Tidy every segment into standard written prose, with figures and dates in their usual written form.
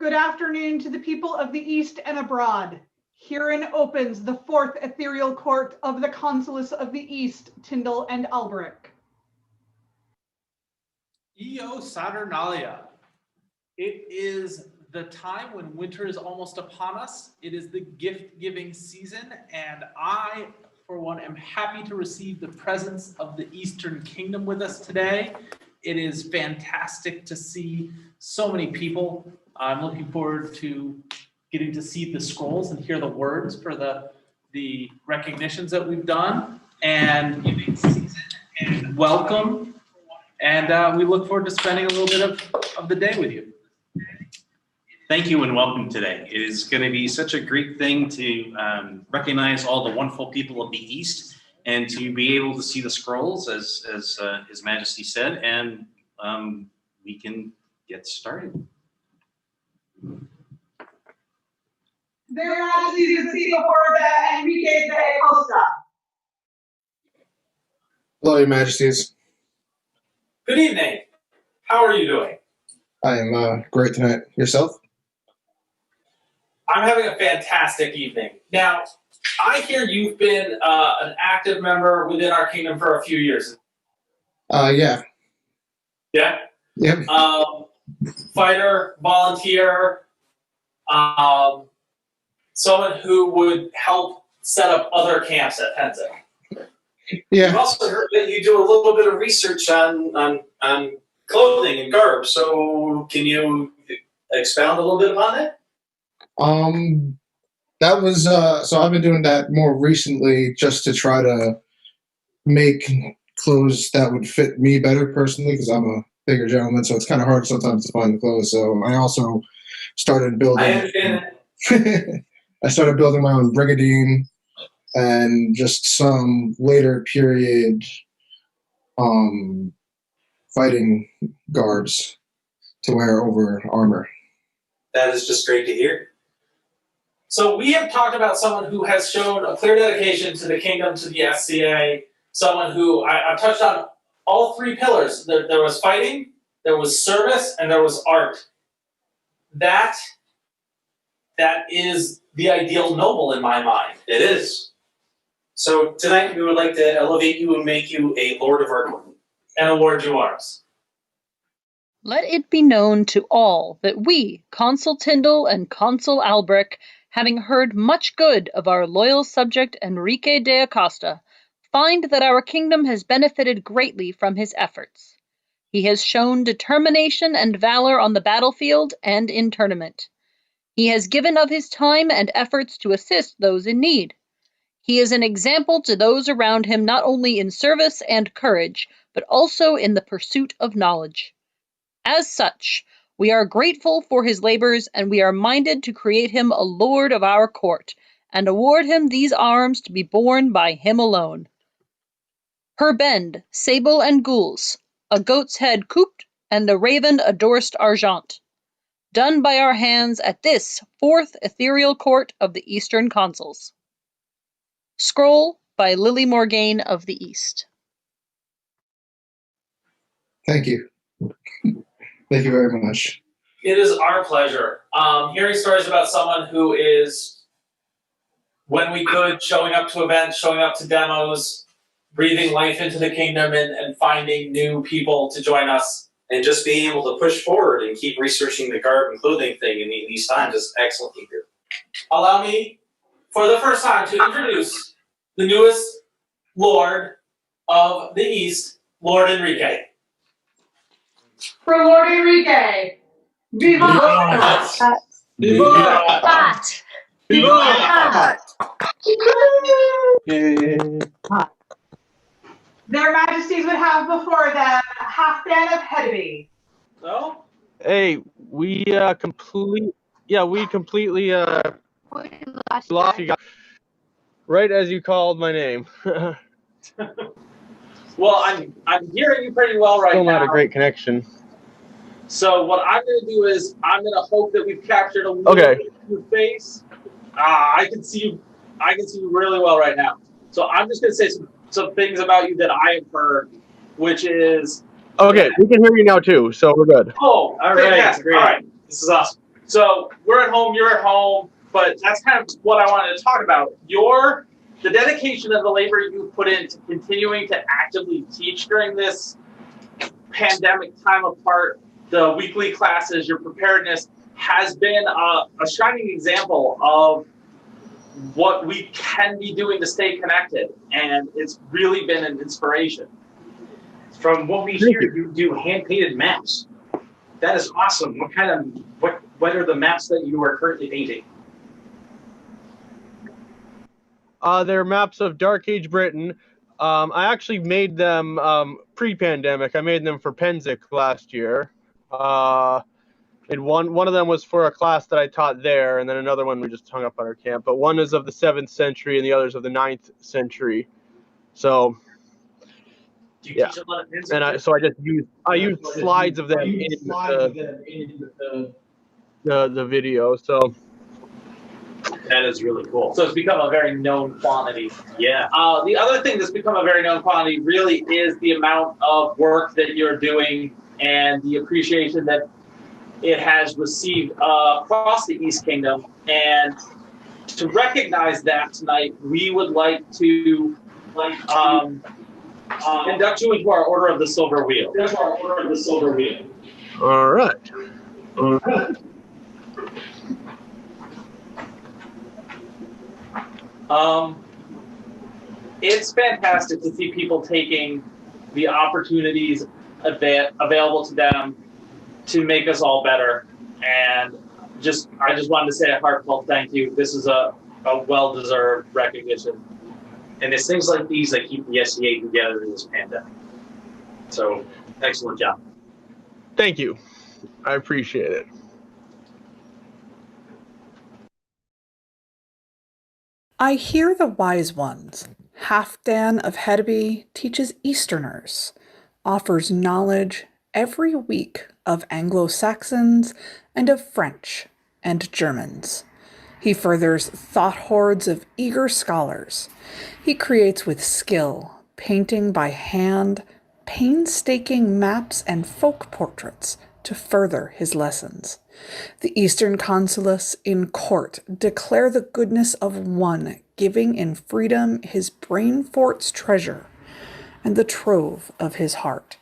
Good afternoon to the people of the East and abroad. Herein opens the fourth ethereal court of the Consules of the East, Tindal and Alberic. Eo Saturnalia. It is the time when winter is almost upon us. It is the gift-giving season, and I, for one, am happy to receive the presence of the Eastern Kingdom with us today. It is fantastic to see so many people. I'm looking forward to getting to see the scrolls and hear the words for the recognitions that we've done. And welcome. And we look forward to spending a little bit of the day with you. Thank you and welcome today. It is going to be such a great thing to recognize all the wonderful people of the East and to be able to see the scrolls, as His Majesty said, and we can get started. Their Majesties in Cedric de Enrique de Costa. Hello, Your Majesties. Good evening. How are you doing? I am great tonight. Yourself? I'm having a fantastic evening. Now, I hear you've been an active member within our kingdom for a few years. Yeah. Yeah? Yep. Fighter, volunteer, someone who would help set up other camps at Penzing. Yeah. I've also heard that you do a little bit of research on clothing and garb. So can you expound a little bit upon that? That was so I've been doing that more recently just to try to make clothes that would fit me better personally, because I'm a bigger gentleman, so it's kind of hard sometimes to find the clothes. So I also started building. I understand that. I started building my own brigandine and just some later period fighting garbs to wear over armor. That is just great to hear. So we have talked about someone who has shown a clear dedication to the kingdom, to the SCA, someone who I've touched on all three pillars. There was fighting, there was service, and there was art. That is the ideal noble in my mind. It is. So tonight we would like to elevate you and make you a Lord of our court. And award you arms. Let it be known to all that we, Consul Tindal and Consul Alberic, having heard much good of our loyal subject Enrique de Acosta, find that our kingdom has benefited greatly from his efforts. He has shown determination and valor on the battlefield and in tournament. He has given of his time and efforts to assist those in need. He is an example to those around him not only in service and courage, but also in the pursuit of knowledge. As such, we are grateful for his labors, and we are minded to create him a lord of our court, and award him these arms to be borne by him alone. Her bend, sable and gules, a goat's head couped, and the raven a dorst argent. Done by our hands at this fourth ethereal court of the Eastern Consuls. Scroll by Lily Morgaine of the East. Thank you. Thank you very much. It is our pleasure. Hearing stories about someone who is, when we could, showing up to events, showing up to demos, breathing life into the kingdom and finding new people to join us. And just being able to push forward and keep researching the garb and clothing thing in these times is excellent to hear. Allow me, for the first time, to introduce the newest Lord of the East, Lord Enrique. For Lord Enrique. Viva! Viva! Viva! Their Majesties would have before them Halfdan of Hedeby. No? Hey, we completely lost you guys right as you called my name. Well, I'm hearing you pretty well right Still now. not a great connection. So what I'm going to do is I'm going to hope that we've captured a little Okay. bit of your face. I can see you. I can see you really well right now. So I'm just going to say some things about you that I have heard, which is Okay, we can hear you now too, so we're good. all right, great. All right, this is awesome. So we're at home, you're at home, but that's kind of what I wanted to talk about. The dedication and the labor you put into continuing to actively teach during this pandemic time apart, the weekly classes, your preparedness has been a shining example of what we can be doing to stay connected. And it's really been an inspiration. From what we hear, you do hand-painted maps. That is awesome. What are the maps that you are currently painting? They're maps of Dark Age Britain. I actually made them pre-pandemic. I made them for Penzic last year. And one of them was for a class that I taught there, and then another one we just hung up on our camp. But one is of the 7th century, and the other is of the 9th century. So, Do you yeah. teach a lot of Penzic? And I used slides of them in the video. So that is really cool. So it's become a very known quantity. Yeah. The other thing that's become a very known quantity really is the amount of work that you're doing and the appreciation that it has received across the East Kingdom. And to recognize that tonight, we would like to induct you into our Order of the Silver Wheel. all right. It's fantastic to see people taking the opportunities available to them to make us all better. And I just wanted to say a heartfelt thank you. This is a well-deserved recognition. And it's things like these that keep the SCA together in this pandemic. So, excellent job. Thank you. I appreciate it. I hear the wise ones. Halfdan of Hedeby teaches Easterners, offers knowledge every week of Anglo-Saxons and of French and Germans. He furthers thought hordes of eager scholars. He creates with skill, painting by hand, painstaking maps and folk portraits to further his lessons. The Eastern Consules in court declare the goodness of one giving in freedom his brain fort's treasure and the trove of his heart.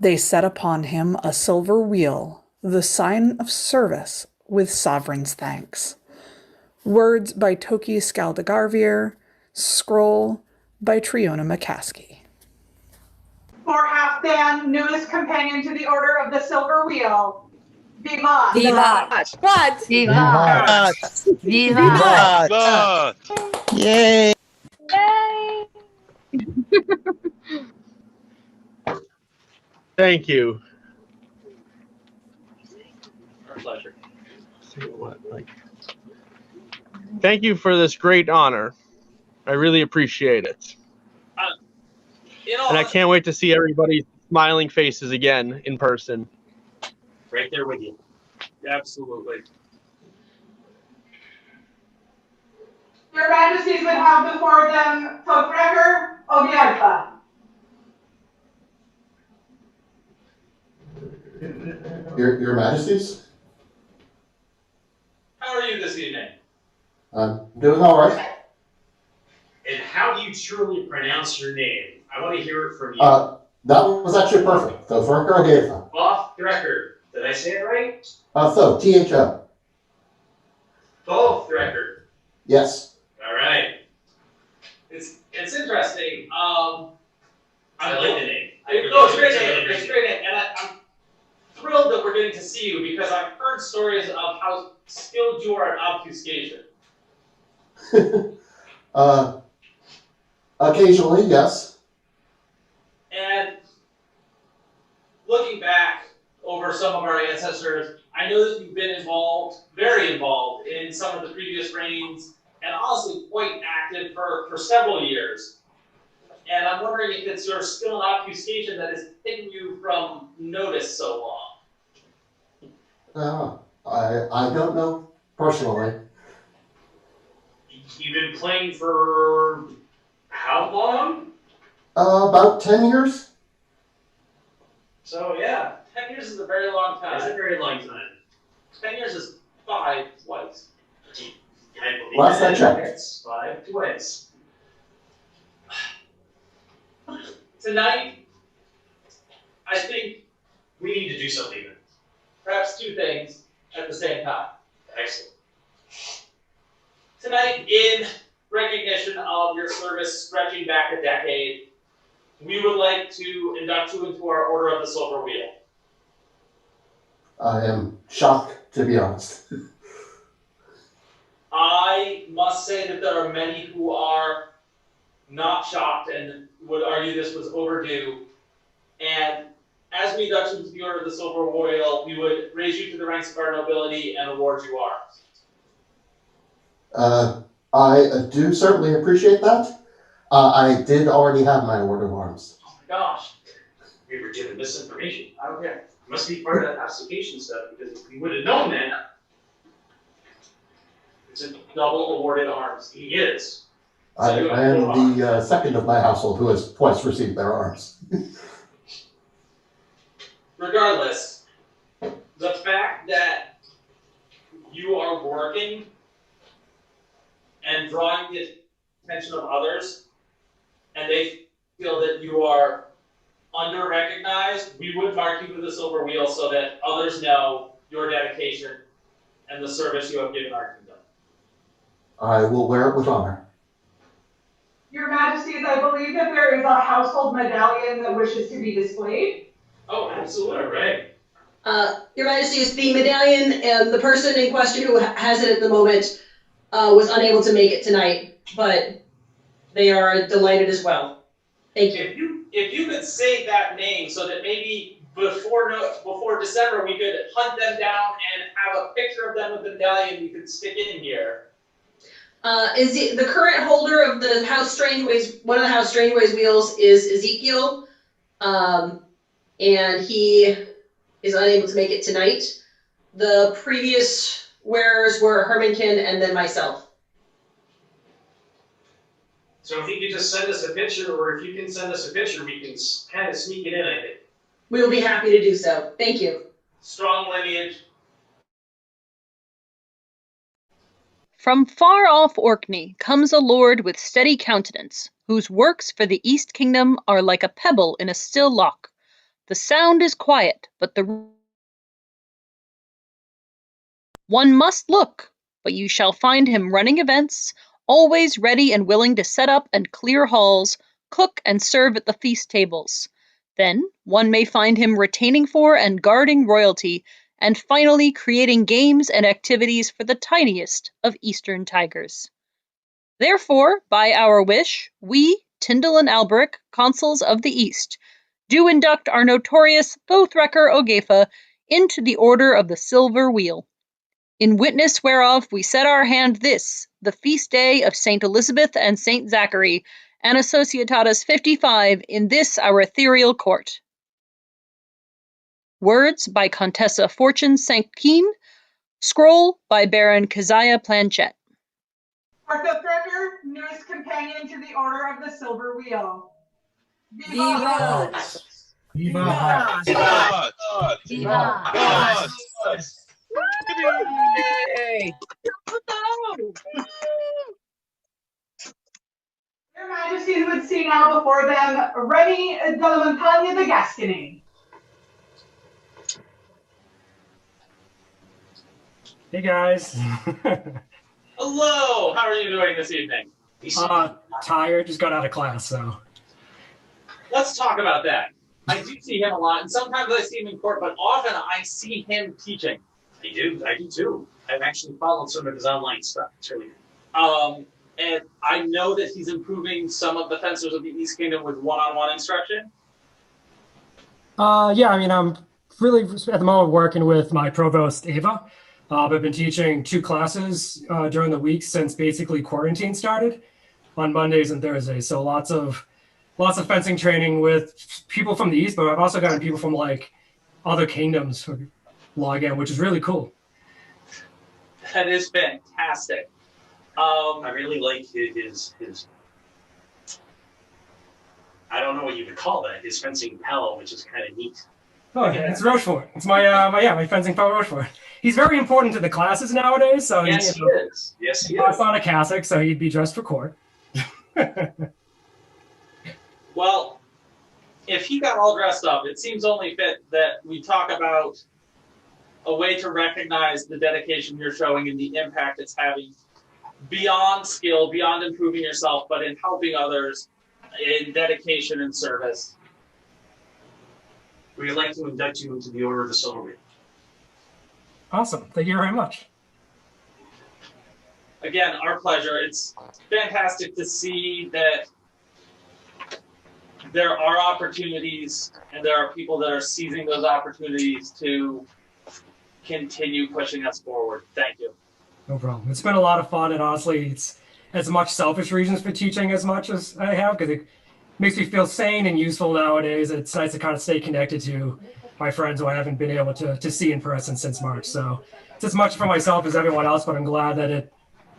They set upon him a silver wheel, the sign of service with sovereign's thanks. Words by Toki Skaldagarvir, scroll by Triona McCaskey. For Halfdan, newest companion to the Order of the Silver Wheel. Vivat! Vivat! What? Vivat! Vivat! Yay! Yay! Thank you. Our pleasure. Thank you for this great honor. I really appreciate it. And I can't wait to see everybody's smiling faces again in person. Right there with you. Absolutely. Your Majesties would have before them Togrecker Ogafa. Your Majesties? How are you this evening? I'm doing all right. And how do you truly pronounce your name? I want to hear it from you. That was actually perfect. The Togrecker Ogafa. Off the record. Did I say it right? THO. Both record. Yes. All right. It's interesting. I like the name. It's a great name. It's a great name. And I'm thrilled that we're getting to see you because I've heard stories of how skilled you are at obfuscation. Occasionally, yes. And looking back over some of our ancestors, I know that you've been involved, very involved, in some of the previous reigns, and honestly quite active for several years. And I'm wondering if it's your skill in obfuscation that has hidden you from notice so long. I don't know personally. You've been playing for how long? About 10 years. So yeah, 10 years is a very long time. That's a very long time. 10 years is 5 twice. Last I checked. 5 twice. Tonight, I think We need to do something. perhaps 2 things at the same time. Excellent. Tonight, in recognition of your service stretching back a decade, we would like to induct you into our Order of the Silver Wheel. I am shocked, to be honest. I must say that there are many who are not shocked and would argue this was overdue. And as we induct you to the Order of the Silver Wheel, we would raise you to the ranks of our nobility and award you arms. I do certainly appreciate that. I did already have my Order of Arms. Oh my gosh. We were given misinformation. Okay. It must be part of that application stuff, because if we would have known that, It's a double awarded arms. he is. I am the second of my household who has twice received their arms. Regardless, the fact that you are working and drawing the attention of others, and they feel that you are under-recognized, we would mark you with a silver wheel so that others know your dedication and the service you have given our kingdom. I will wear it with honor. Your Majesties, I believe that there is a household medallion that wishes to be displayed. Oh, absolutely, right. Your Majesties, the medallion and the person in question who has it at the moment was unable to make it tonight, but they are delighted as well. Thank you. If you could say that name so that maybe before December we could hunt them down and have a picture of them with the medallion we could stick in here. Is the current holder of the House Strangeways, one of the House Strangeways wheels is Ezekiel, and he is unable to make it tonight. The previous wearers were Hermankin and then myself. So if you could just send us a picture, or if you can send us a picture, we can kind of sneak it in, I think. We will be happy to do so. Thank you. Strong lineage. From far off Orkney comes a lord with steady countenance, whose works for the East Kingdom are like a pebble in a still loch. The sound is quiet, but one must look, but you shall find him running events, always ready and willing to set up and clear halls, cook and serve at the feast tables. Then one may find him retaining for and guarding royalty, and finally creating games and activities for the tiniest of Eastern tigers. Therefore, by our wish, we, Tindal and Alberic, consuls of the East, do induct our notorious Throthrecker Ogafa into the Order of the Silver Wheel. In witness whereof we set our hand this, the feast day of St. Elizabeth and St. Zachary, and Associatatis 55 in this our ethereal court. Words by Contessa Fortune St. Scroll by Baron Keziah Planchette. Throthrecker, newest companion to the Order of the Silver Wheel. Viva! Viva! Viva! Viva! Yay! Your Majesties would see now before them Remy de la Montagne de Gascony. Hey guys. Hello, how are you doing this evening? Tired, just got out of class, so. Let's talk about that. I do see him a lot, and sometimes I see him in court, but often I see him teaching. I do too. I've actually followed some of his online stuff. It's really good. And I know that he's improving some of the fencers of the East Kingdom with one-on-one instruction. Yeah, I mean, I'm really at the moment working with my provost, Ava. I've been teaching 2 classes during the week since basically quarantine started on Mondays and Thursdays. So lots of fencing training with people from the East, but I've also gotten people from like other kingdoms who log in, which is really cool. That is fantastic. I really like his I don't know what you would call that, his fencing pal, which is kind of neat. Oh, it's Rochefort. It's my fencing fellow Rochefort. He's very important to the classes nowadays, so Yes, he is. Yes, he he's is. on a cassock, so he'd be dressed for court. Well, if he got all dressed up, it seems only fit that we talk about a way to recognize the dedication you're showing and the impact it's having beyond skill, beyond improving yourself, but in helping others, in dedication and service. We would like to induct you into the Order of the Silver Wheel. Awesome. Thank you very much. Again, our pleasure. It's fantastic to see that there are opportunities and there are people that are seizing those opportunities to continue pushing us forward. Thank you. No problem. It's been a lot of fun, and honestly, it's as much selfish reasons for teaching as much as I have, because it makes me feel sane and useful nowadays. It's nice to kind of stay connected to my friends who I haven't been able to see in person since March. So it's as much for myself as everyone else, but I'm glad that it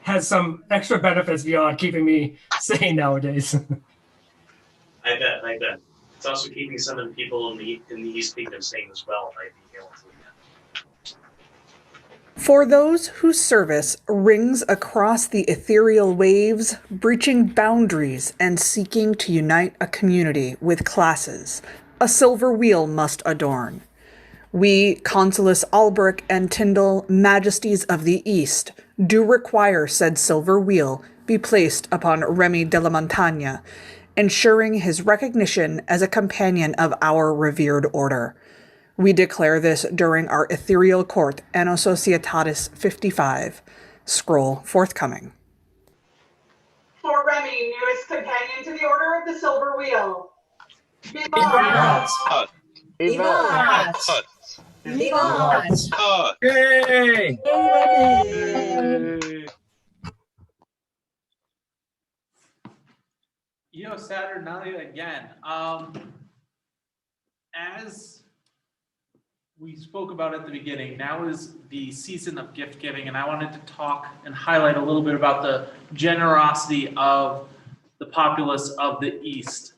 has some extra benefits beyond keeping me sane nowadays. I bet. It's also keeping some of the people in the East Kingdom sane as well, right? Being able to. For those whose service rings across the ethereal waves, breaching boundaries and seeking to unite a community with classes, a silver wheel must adorn. We, Consules Alberic and Tindal, Majesties of the East, do require said silver wheel be placed upon Remy de la Montagne, ensuring his recognition as a companion of our revered order. We declare this during our Ethereal Court Anno Societatis 55, scroll forthcoming. For Remy, newest companion to the Order of the Silver Wheel. Vivat! Vivat! Vivat! Vivat! Yay! Saturnalia again. As we spoke about at the beginning, now is the season of gift giving, and I wanted to talk and highlight a little bit about the generosity of the populace of the East.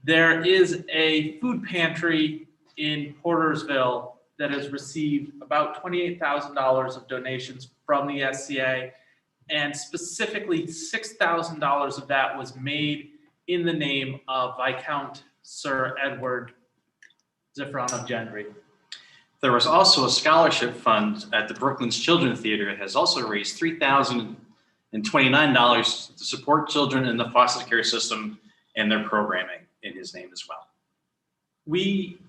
There is a food pantry in Portersville that has received about $28,000 of donations from the SCA, and specifically $6,000 of that was made in the name of Viscount Sir Edward Zephyron of Gendry. There was also a scholarship fund at the Brooklands Children's Theater that has also raised $3,029 to support children in the foster care system and their programming in his name as well. We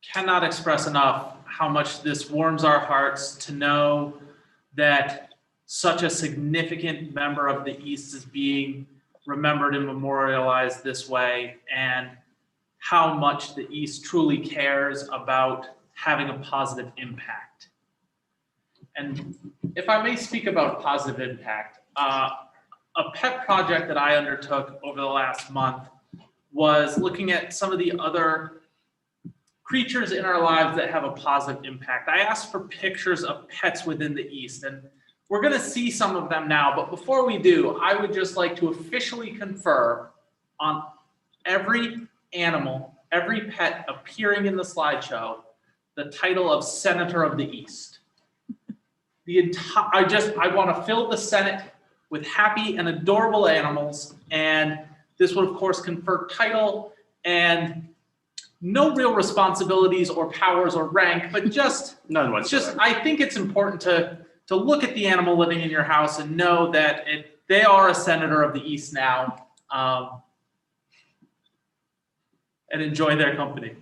cannot express enough how much this warms our hearts to know that such a significant member of the East is being remembered and memorialized this way, and how much the East truly cares about having a positive impact. And if I may speak about positive impact, a pet project that I undertook over the last month was looking at some of the other creatures in our lives that have a positive impact. I asked for pictures of pets within the East, and we're going to see some of them now, but before we do, I would just like to officially confer on every animal, every pet appearing in the slideshow, the title of Senator of the East. I want to fill the Senate with happy and adorable animals, and this would of course confer title and no real responsibilities or powers or rank, but just None whatsoever. I think it's important to look at the animal living in your house and know that they are a senator of the East now, and enjoy their company.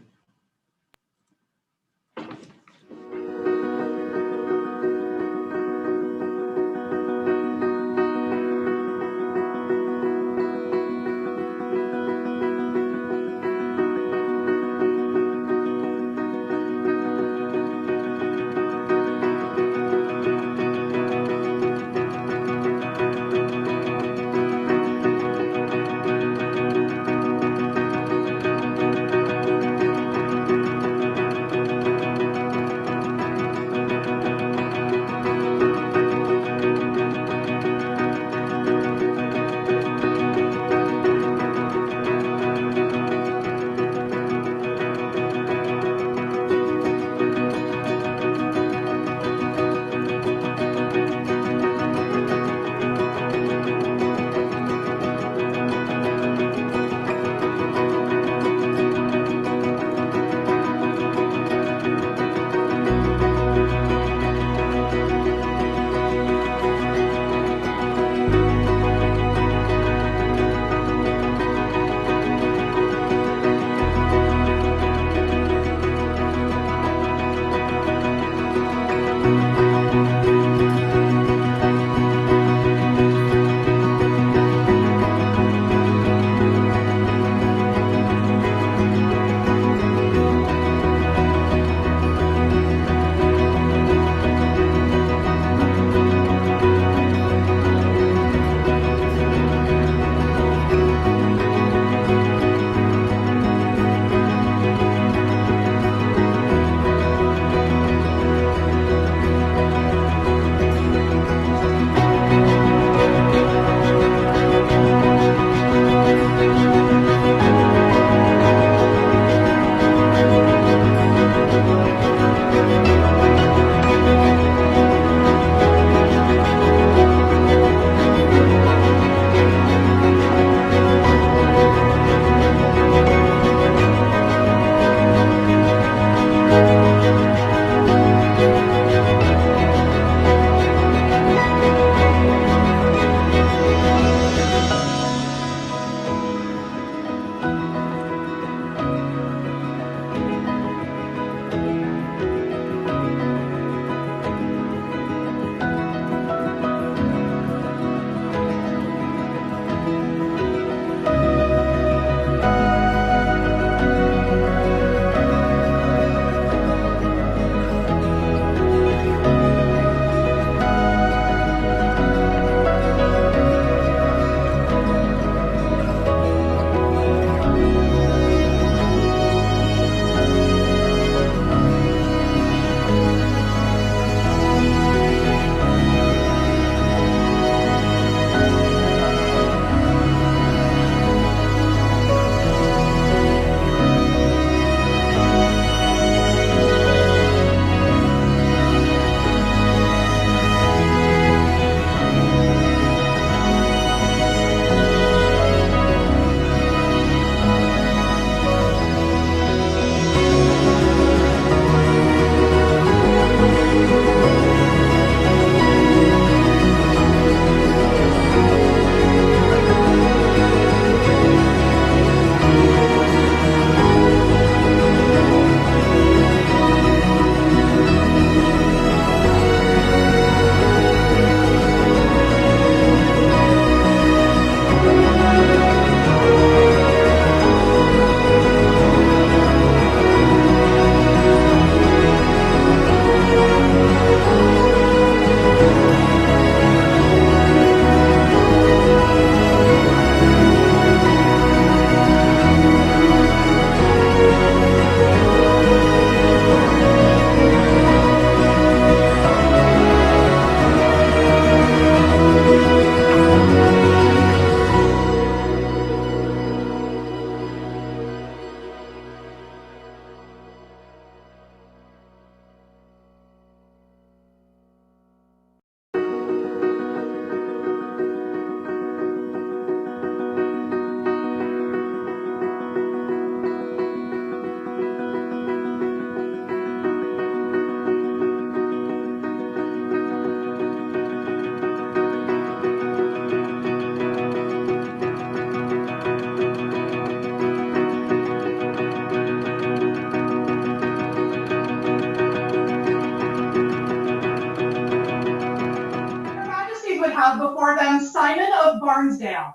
Barnsdale.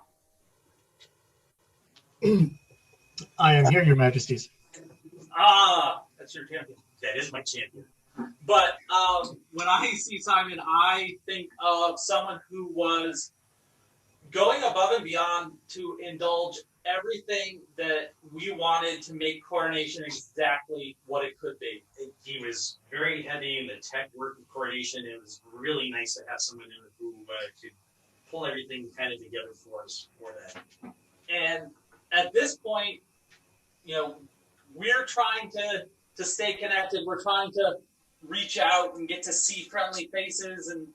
I am here, Your Majesties. Ah, that's your champion. That is my champion. But when I see Simon, I think of someone who was going above and beyond to indulge everything that we wanted to make coronation exactly what it could be. He was very heavy in the tech work of coordination. It was really nice to have someone who could pull everything kind of together for us for that. And at this point, you know, we're trying to stay connected. We're trying to reach out and get to see friendly faces, and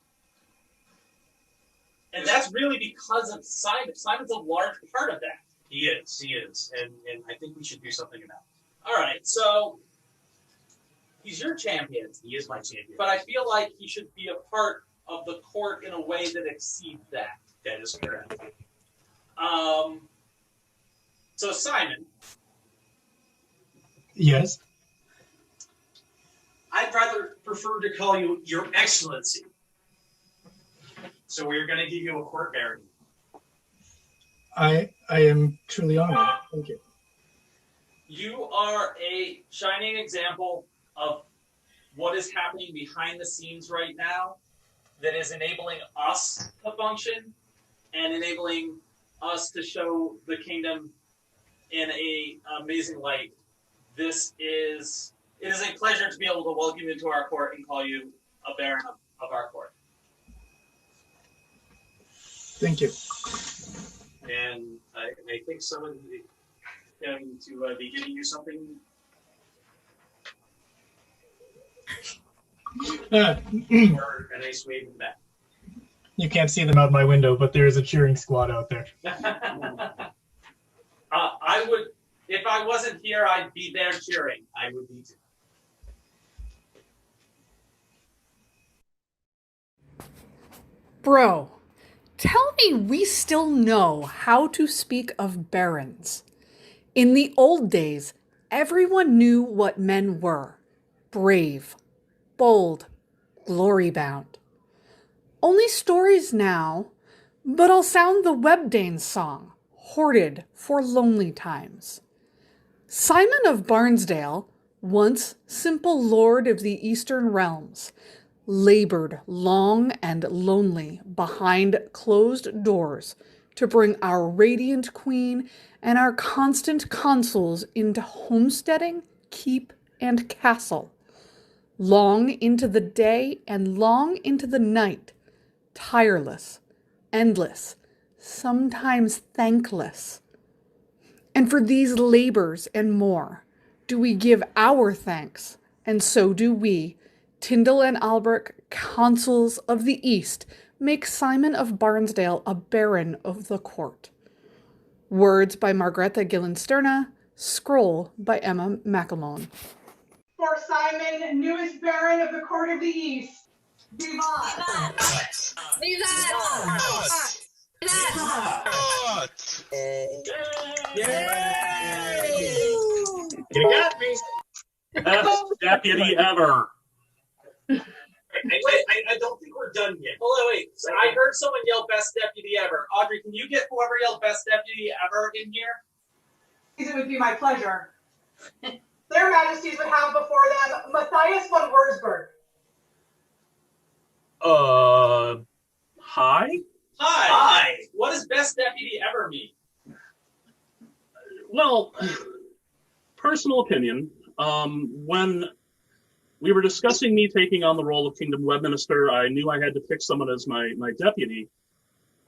that's really because of Simon. Simon's a large part of that. He is. And I think we should do something about it. All right, so he's your champion. He is my champion. But I feel like he should be a part of the court in a way that exceeds that. That is correct. So Simon. Yes. I'd rather prefer to call you Your Excellency. So we're going to give you a court barony. I am truly honored. Thank you. You are a shining example of what is happening behind the scenes right now that is enabling us to function and enabling us to show the kingdom in an amazing light. It is a pleasure to be able to welcome you into our court and call you a baron of our court. Thank you. And I think someone is going to be giving you something. Or a nice wave in the back. You can't see them out my window, but there is a cheering squad out there. I would, if I wasn't here, I'd be there cheering. I would be too. Bro, tell me we still know how to speak of barons. In the old days, everyone knew what men were. Brave, bold, glory-bound. Only stories now, but I'll sound the Webdane song, hoarded for lonely times. Simon of Barnsdale, once simple lord of the eastern realms, labored long and lonely behind closed doors to bring our radiant queen and our constant consuls into homesteading, keep, and castle. Long into the day and long into the night, tireless, endless, sometimes thankless. And for these labors and more, do we give our thanks, and so do we, Tindal and Alberic, consuls of the East, make Simon of Barnsdale a baron of the court. Words by Margrethe Gillensterna, scroll by Emma McElmone. For Simon, newest baron of the court of the East, Vivat! You got me. Best deputy ever. Wait, I don't think we're done yet. Hold on, wait. So I heard someone yell best deputy ever. Audrey, can you get whoever yelled best deputy ever in here? It would be my pleasure. Their Majesties would have before them Matthias von Wurzburg. Hi? Hi. What does best deputy ever mean? Well, personal opinion, when we were discussing me taking on the role of Kingdom Web Minister, I knew I had to pick someone as my deputy.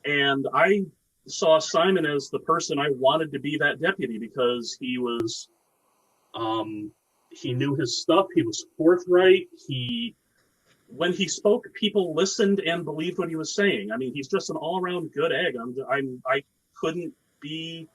And I saw Simon as the person I wanted to be that deputy because he was, he knew his stuff. He was forthright. When he spoke, people listened and believed what he was saying. I mean, he's just an all-around good egg. I couldn't be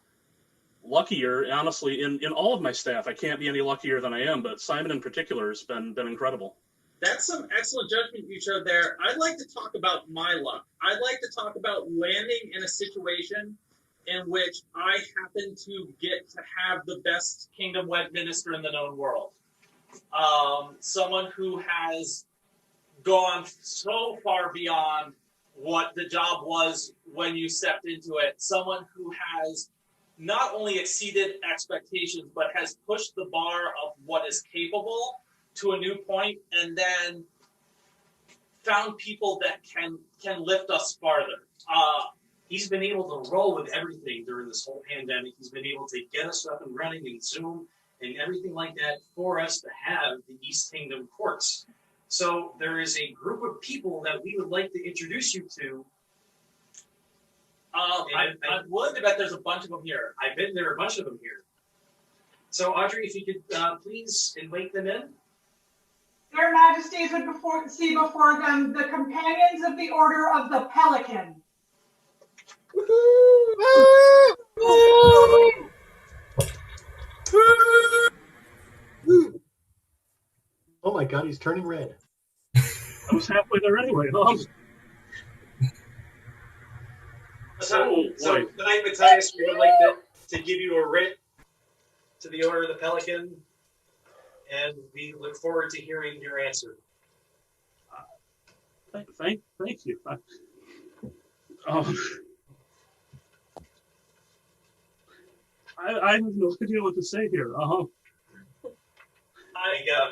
luckier, honestly, in all of my staff. I can't be any luckier than I am, but Simon in particular has been incredible. That's some excellent judgment you showed there. I'd like to talk about my luck. I'd like to talk about landing in a situation in which I happen to get to have the best Kingdom Web Minister in the known world. Someone who has gone so far beyond what the job was when you stepped into it. Someone who has not only exceeded expectations, but has pushed the bar of what is capable to a new point, and then found people that can lift us farther. He's been able to roll with everything during this whole pandemic. He's been able to get us up and running in Zoom and everything like that for us to have the East Kingdom courts. So there is a group of people that we would like to introduce you to. I'm willing to bet there's a bunch of them here. I bet there are a bunch of them here. So Audrey, if you could please invite them in. Their Majesties would see before them the companions of the Order of the Pelican. Oh my God, he's turning red. I was halfway there anyway. So tonight, Matthias, we would like to give you a writ to the Order of the Pelican, and we look forward to hearing your answer. Thank you. I have no idea what to say here. I'm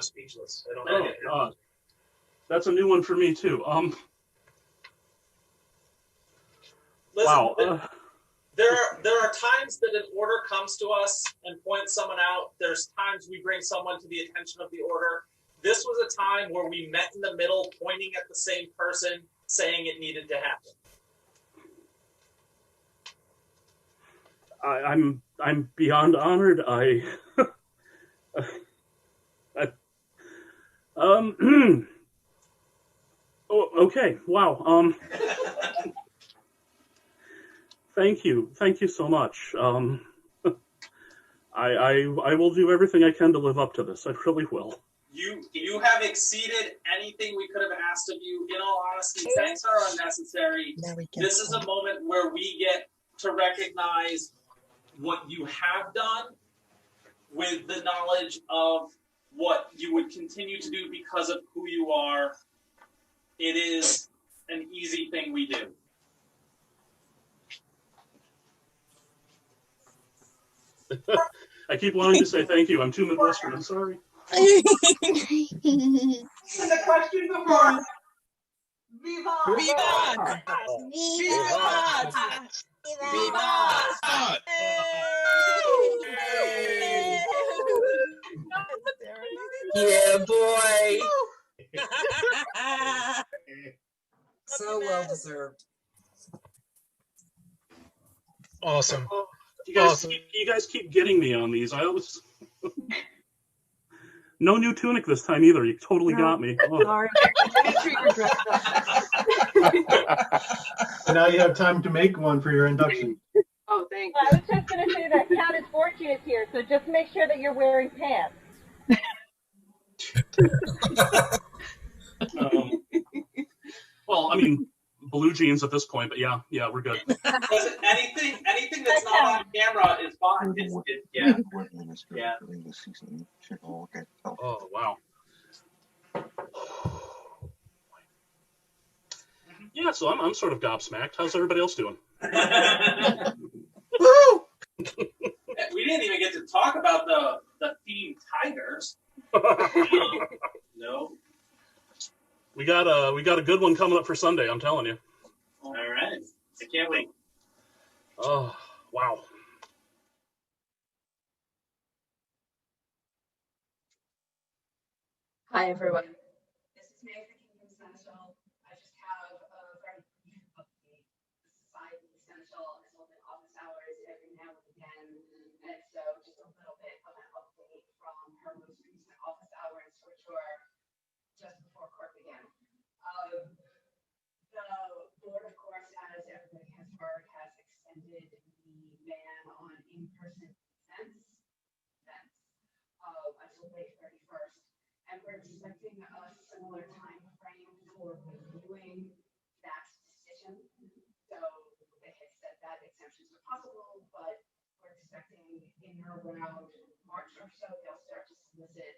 speechless. I don't know. That's a new one for me too. Listen, wow. There are times that an order comes to us and points someone out. There's times we bring someone to the attention of the order. This was a time where we met in the middle, pointing at the same person, saying it needed to happen. I'm beyond honored. Oh, okay. Wow. Thank you so much. I will do everything I can to live up to this. I really will. You have exceeded anything we could have asked of you. In all honesty, thanks are unnecessary. This is a moment where we get to recognize what you have done with the knowledge of what you would continue to do because of who you are. It is an easy thing we do. I keep wanting to say thank you. I'm too Midwestern. I'm sorry. And the question before. Viva! Viva! Viva! Yeah, boy. So well deserved. Awesome. You guys keep getting me on these. I always. No new tunic this time either. You totally got me. Oh. Sorry. Make sure you're dressed up. Now you have time to make one for your induction. Oh, thank you. I was just going to say that Countess Fortune is here, so just make sure that you're wearing pants. Well, I mean, blue jeans at this point, but yeah, we're good. Listen, anything that's not on camera is fine. Yeah. Oh, wow. Yeah, so I'm sort of gobsmacked. How's everybody else doing? Woo! We didn't even get to talk about the theme tigers. No. We got a good one coming up for Sunday, I'm telling you. All right. I can't wait. Oh, wow. Hi, everyone. This is May from Kingdom Essential. I just have a very brief update. The Society Essential is open office hours every now and again, and so just a little bit of an update from her most recent office hours, which were just before court began. The board, of course, as everybody has heard, has extended the ban on in-person events until May 31st. And we're expecting a similar time frame for reviewing that decision. So they had said that exemptions are possible, but we're expecting in around March or so, they'll start to solicit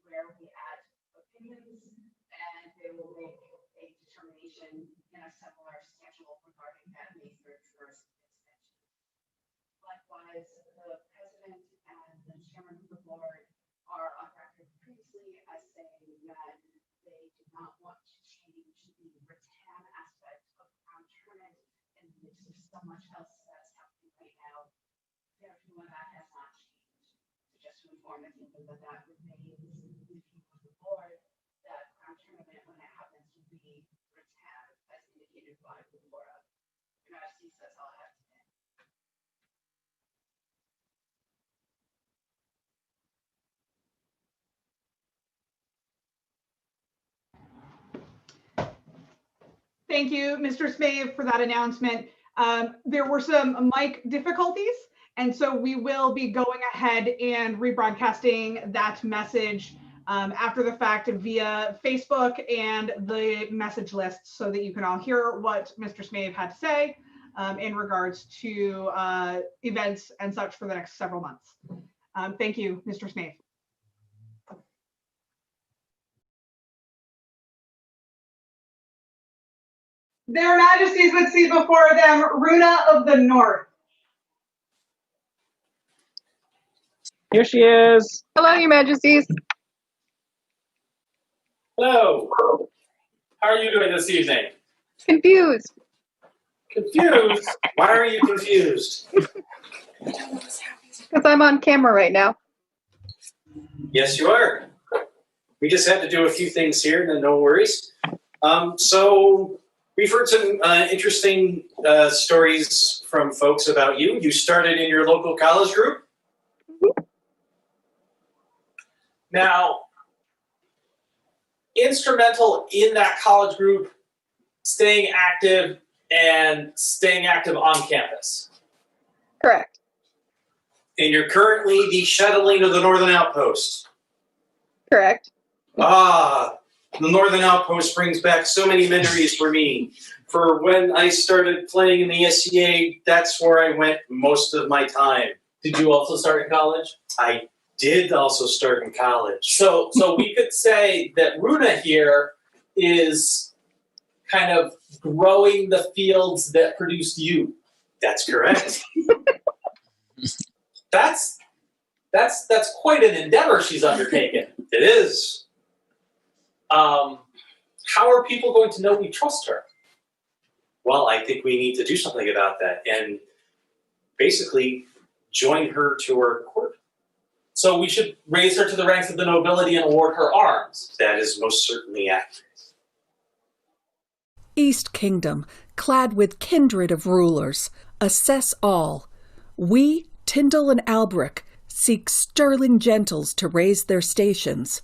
where we add opinions, and they will make a determination in a similar schedule regarding that May 31st extension. Likewise, the president and the chairman of the board are on record previously as saying that they do not want to change the rattan aspect of Crown Tournament in the midst of so much else that's happening right now. Therefore, that has not changed. So just to inform the kingdom that that remains the view of the board, that Crown Tournament, when it happens, will be rattan as indicated by the Thora. Your Majesty, that's all I have today. Thank you, Mr. Smave, for that announcement. There were some mic difficulties, and so we will be going ahead and rebroadcasting that message after the fact via Facebook and the message list so that you can all hear what Mr. Smave had to say in regards to events and such for the next several months. Thank you, Mr. Smave. Their Majesties would see before them Runa of the North. Here she is. Hello, Your Majesties. Hello. How are you doing this evening? Confused. Confused? Why are you confused? Because I'm on camera right now. Yes, you are. We just had to do a few things here, and no worries. So we've heard some interesting stories from folks about you. You started in your local college group. Now, instrumental in that college group, staying active and staying active on campus. Correct. And you're currently the shuttling of the Northern Outpost. Correct. Ah, the Northern Outpost brings back so many memories for me. For when I started playing in the SCA, that's where I went most of my time. Did you also start in college? I did also start in college. So we could say that Runa here is kind of growing the fields that produced you. That's correct. That's quite an endeavor she's undertaken. It is. How are people going to know we trust her? Well, I think we need to do something about that and basically join her to our court. So we should raise her to the ranks of the nobility and award her arms. That is most certainly accurate. East Kingdom, clad with kindred of rulers, assess all. We, Tindal and Alberic, seek sterling gentles to raise their stations.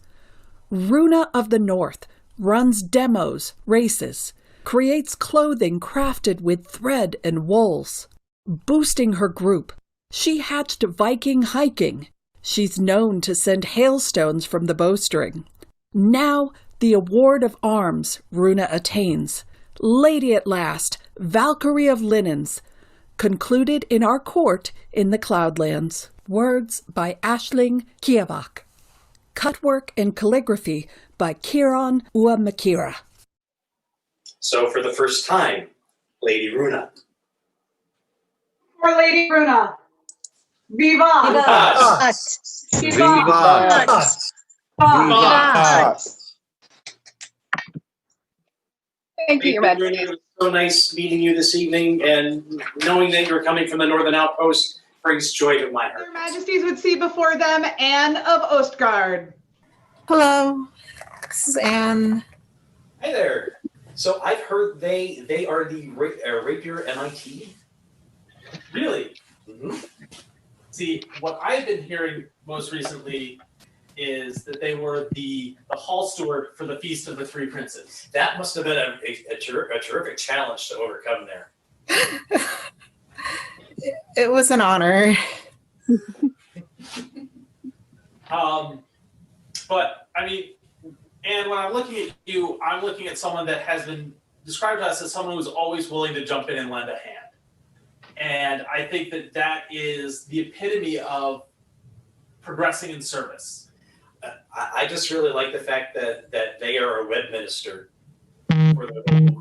Runa of the North runs demos, races, creates clothing crafted with thread and wools. Boosting her group, she hatched Viking hiking. She's known to send hailstones from the bowstring. Now, the award of arms Runa attains. Lady at last, Valkyrie of linens, concluded in our court in the Cloudlands. Words by Aisling Kiavak. Cutwork and calligraphy by Kiran Uamakira. So for the first time, Lady Runa. For Lady Runa. Viva! Viva! Thank you, Your Majesty. It was so nice meeting you this evening, and knowing that you're coming from the Northern Outpost brings joy to my heart. Their Majesties would see before them Anne of Ostgard. Hello, this is Anne. Hi there. So I've heard they are the Rapier MIT. Really? Mm-hmm. See, what I've been hearing most recently is that they were the hall steward for the Feast of the Three Princes. That must have been a terrific challenge to overcome there. It was an honor. But I mean, and when I'm looking at you, I'm looking at someone that has been described to us as someone who's always willing to jump in and lend a hand. And I think that that is the epitome of progressing in service. I just really like the fact that they are a Webminster for for the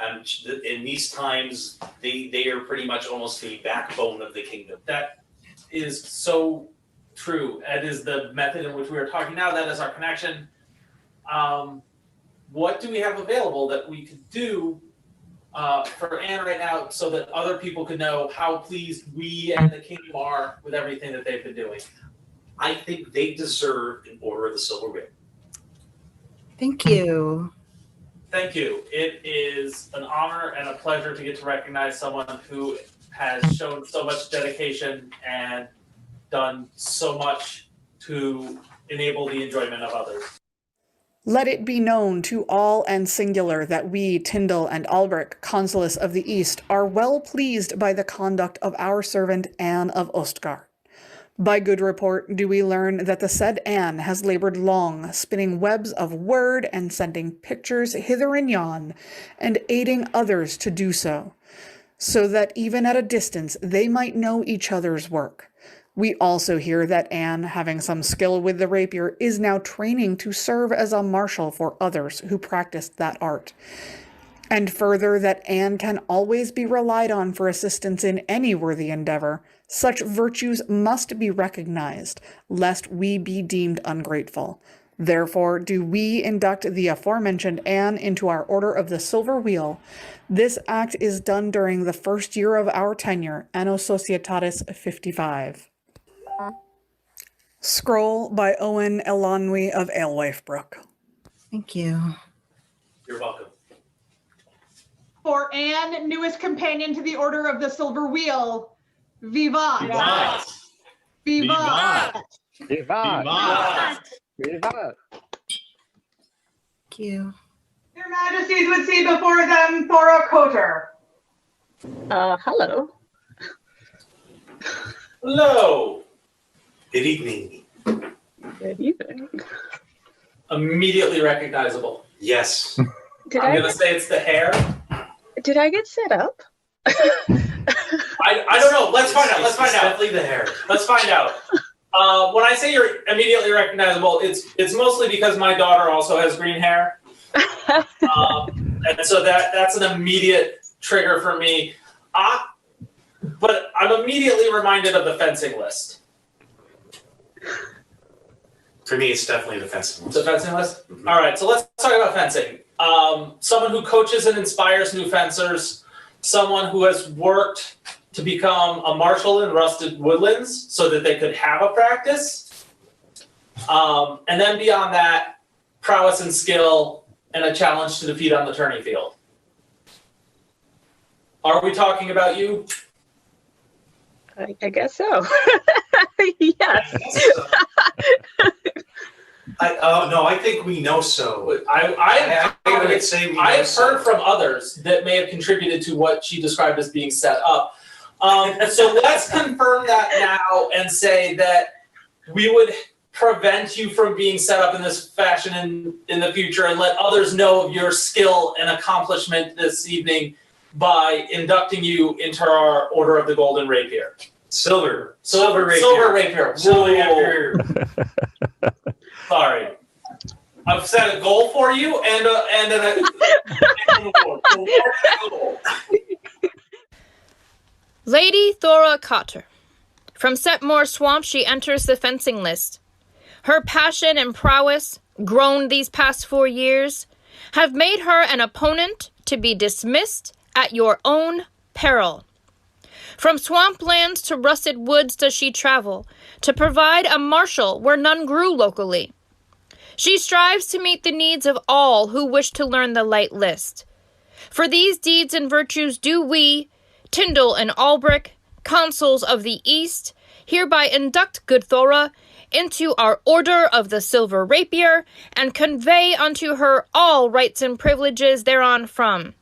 and in these times, they are pretty much almost the backbone of the kingdom. That is so true. That is the method in which we are talking now. That is our connection. What do we have available that we could do for Anne right now so that other people could know how pleased we and the kingdom are with everything that they've been doing? I think they deserve an Order of the Silver Whip. Thank you. Thank you. It is an honor and a pleasure to get to recognize someone who has shown so much dedication and done so much to enable the enjoyment of others. Let it be known to all and singular that we, Tindal and Alberic, Consules of the East, are well pleased by the conduct of our servant Anne of Ostgard. By good report do we learn that the said Anne has labored long, spinning webs of word and sending pictures hither and yon, and aiding others to do so that even at a distance they might know each other's work. We also hear that Anne, having some skill with the rapier, is now training to serve as a marshal for others who practiced that art. And further, that Anne can always be relied on for assistance in any worthy endeavor. Such virtues must be recognized, lest we be deemed ungrateful. Therefore, do we induct the aforementioned Anne into our Order of the Silver Wheel. This act is done during the first year of our tenure, Anno Societatis 55. Scroll by Owen Elanwy of Alewife Brook. Thank you. You're welcome. For Anne, newest companion to the Order of the Silver Wheel, Vivat! Vivat! Vivat! Vivat! Vivat! Thank you. Your Majesties would see before them Thora Cotter. Hello. Hello. Good evening. Good evening. Immediately recognizable. Yes. I'm going to say it's the hair. Did I get set up? I don't know. Let's find out. Let's find out. Definitely the hair. Let's find out. When I say you're immediately recognizable, it's mostly because my daughter also has green hair. And so that's an immediate trigger for me. But I'm immediately reminded of the fencing list. For me, it's definitely the fencing list. The fencing list? Mm-hmm. All right, so let's talk about fencing. Someone who coaches and inspires new fencers, someone who has worked to become a marshal in Rusted Woodlands so that they could have a practice. And then beyond that, prowess and skill and a challenge to defeat on the tourney field. Are we talking about you? I guess so. Yes. No, I think we know so. I would say we know I have so. heard from others that may have contributed to what she described as being set up. So let's confirm that now and say that we would prevent you from being set up in this fashion in the future and let others know of your skill and accomplishment this evening by inducting you into our Order of the Golden Rapier. Silver rapier. Silver rapier. Silver rapier. Sorry. I've set a goal for you and an award. Lady Thora Cotter. From Setmore Swamp, she enters the fencing list. Her passion and prowess, grown these past 4 years, have made her an opponent to be dismissed at your own peril. From swamplands to rusted woods does she travel, to provide a marshal where none grew locally. She strives to meet the needs of all who wish to learn the light list. For these deeds and virtues do we, Tindal and Alberic, Consules of the East, hereby induct good Thora into our Order of the Silver Rapier, and convey unto her all rights and privileges thereon from.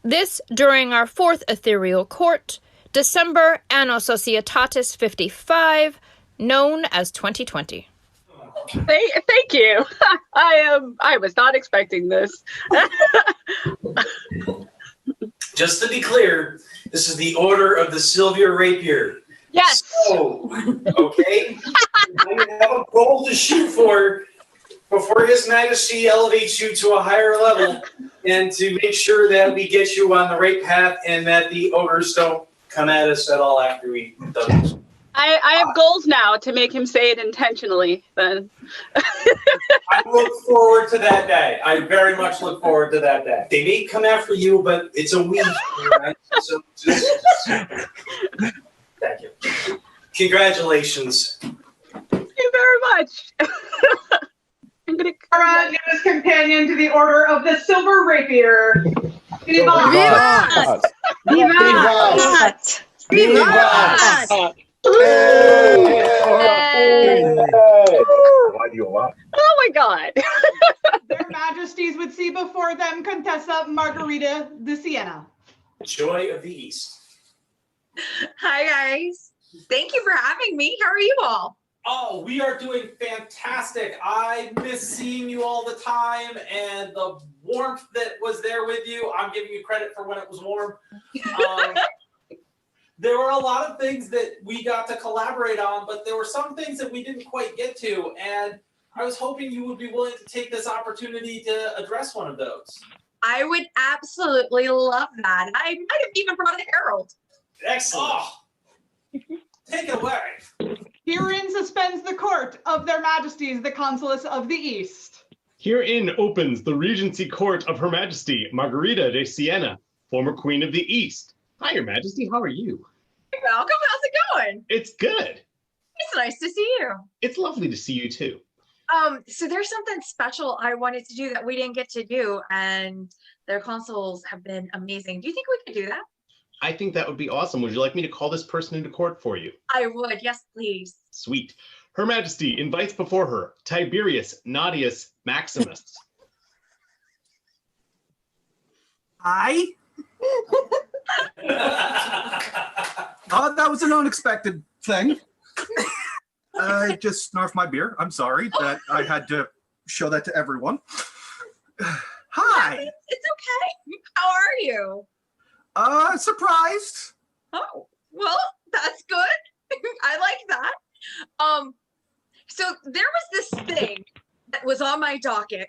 This during our 4th Ethereal Court, December Anno Societatis 55, known as 2020. Thank you. I was not expecting this. Just to be clear, this is the Order of the Silver Rapier. Yes. So, okay, I have a goal to shoot for. before His Majesty elevates you to a higher level, and to make sure that we get you on the right path and that the ogres don't come at us at all after we done this. I have goals now to make him say it intentionally. Then I look forward to that day. I very much look forward to that day. They may come after you, but it's a week. Right? So just thank you. Congratulations. Thank you very much. I'm gonna Thora, newest companion to the Order of the Silver Rapier. Vivat! Vivat! Vivat! Vivat! Why do you laugh? Oh my God. Their Majesties would see before them Contessa Margarita de Siena. Joy of the East. Hi, guys. Thank you for having me. How are you all? Oh, we are doing fantastic. I miss seeing you all the time, and the warmth that was there with you. I'm giving you credit for when it was warm. There were a lot of things that we got to collaborate on, but there were some things that we didn't quite get to, and I was hoping you would be willing to take this opportunity to address one of those. I would absolutely love that. I might have even brought a herald. Excellent. Oh, take it away. Herein suspends the court of their Majesties, the Consules of the East. Herein opens the Regency Court of Her Majesty, Margarita de Siena, former Queen of the East. Hi, Your Majesty, how are you? Welcome. How's it going? It's good. It's nice to see you. It's lovely to see you too. So there's something special I wanted to do that we didn't get to do, and their consuls have been amazing. Do you think we could do that? I think that would be awesome. Would you like me to call this person into court for you? I would. Yes, please. Sweet. Her Majesty invites before her Tiberius Nautius Maximus. Hi. That was an unexpected thing. I just snarfed my beer. I'm sorry that I had to show that to everyone. Hi. It's okay. How are you? Surprised. Oh, well, that's good. I like that. So there was this thing that was on my docket,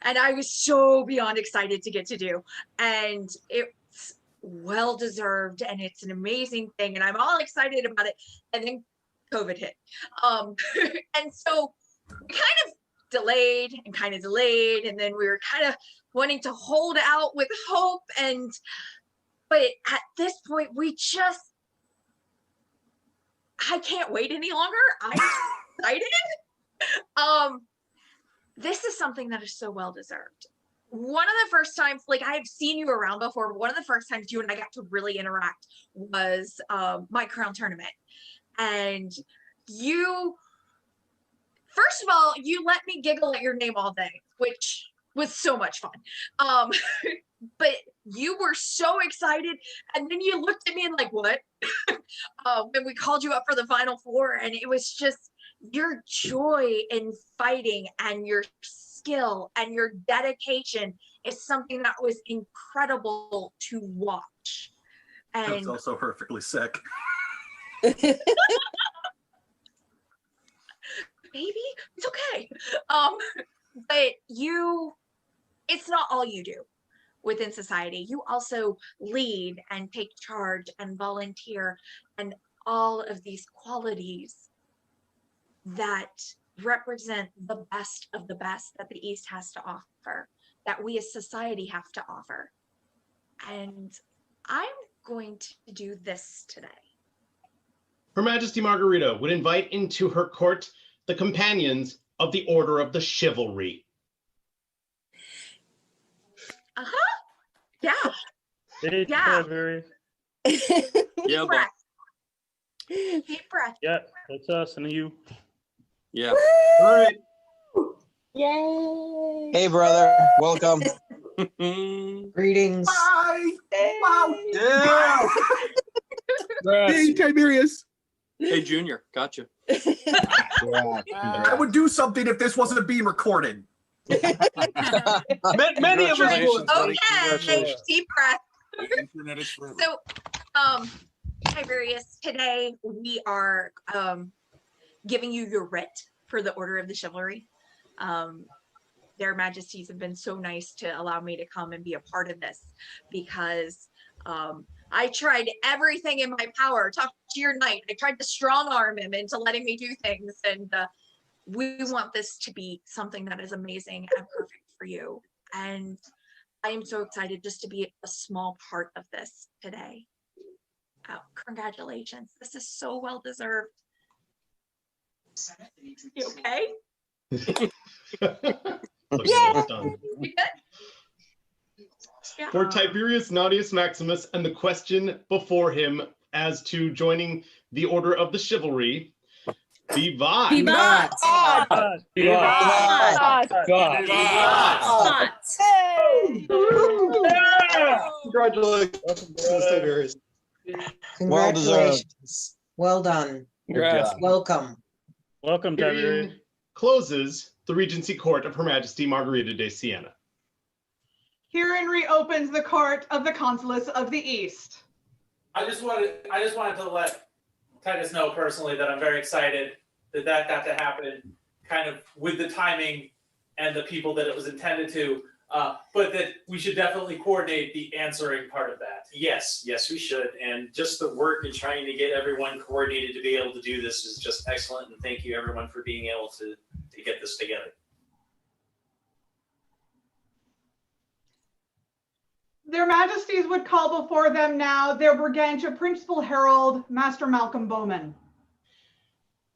and I was so beyond excited to get to do. And it's well deserved, and it's an amazing thing, and I'm all excited about it. And then COVID hit. And so we kind of delayed, and then we were kind of wanting to hold out with hope, but at this point I can't wait any longer. I'm excited. This is something that is so well deserved. One of the first times, like, I have seen you around before, but one of the first times you and I got to really interact was my crown tournament. And you, first of all, you let me giggle at your name all day, which was so much fun. But you were so excited, and then you looked at me and like, what? When we called you up for the Final Four, and it was just your joy in fighting and your skill and your dedication is something that was incredible to watch. And I was also perfectly sick. Baby, it's okay. But it's not all you do within society. You also lead and take charge and volunteer, and all of these qualities that represent the best of the best that the East has to offer, that we as society have to offer. And I'm going to do this today. Her Majesty Margarita would invite into her court the companions of the Order of the Chivalry. Yeah. Hey, Yeah. Tiberius. Deep breath. Deep breath. Yeah, that's us and you. Yeah. All right. Yay. Hey, brother. Welcome. Greetings. Bye. Wow. Yeah. Hey, Tiberius. Hey, Junior. Gotcha. I would do something if this wasn't being recorded. Many of us would. Okay, deep breath. Internet is forever. So, Tiberius, today we are giving you your writ for the Order of the Chivalry. Their Majesties have been so nice to allow me to come and be a part of this, because I tried everything in my power. Talk to your knight. I tried to strong arm him into letting me do things, and we want this to be something that is amazing and perfect for you. And I am so excited just to be a small part of this today. Congratulations. This is so well deserved. You okay? Well done. For Tiberius, Nautius Maximus, and the question before him as to joining the Order of the Chivalry, Vivat! Vivat! Vivat! Congratulations, Tiberius. Well deserved. Congratulations. Well done. Congrats. Welcome. Welcome, Tiberius. Hearing closes the Regency Court of Her Majesty Margarita de Siena. Herein reopens the court of the Consules of the East. I just wanted to let Titus know personally that I'm very excited that that got to happen, kind of with the timing and the people that it was intended to, but that we should definitely coordinate the answering part of that. Yes, we should. And just the work and trying to get everyone coordinated to be able to do this is just excellent. And thank you everyone for being able to get this together. Their Majesties would call before them now their Brigantia Principal Herald, Master Malcolm Bowman.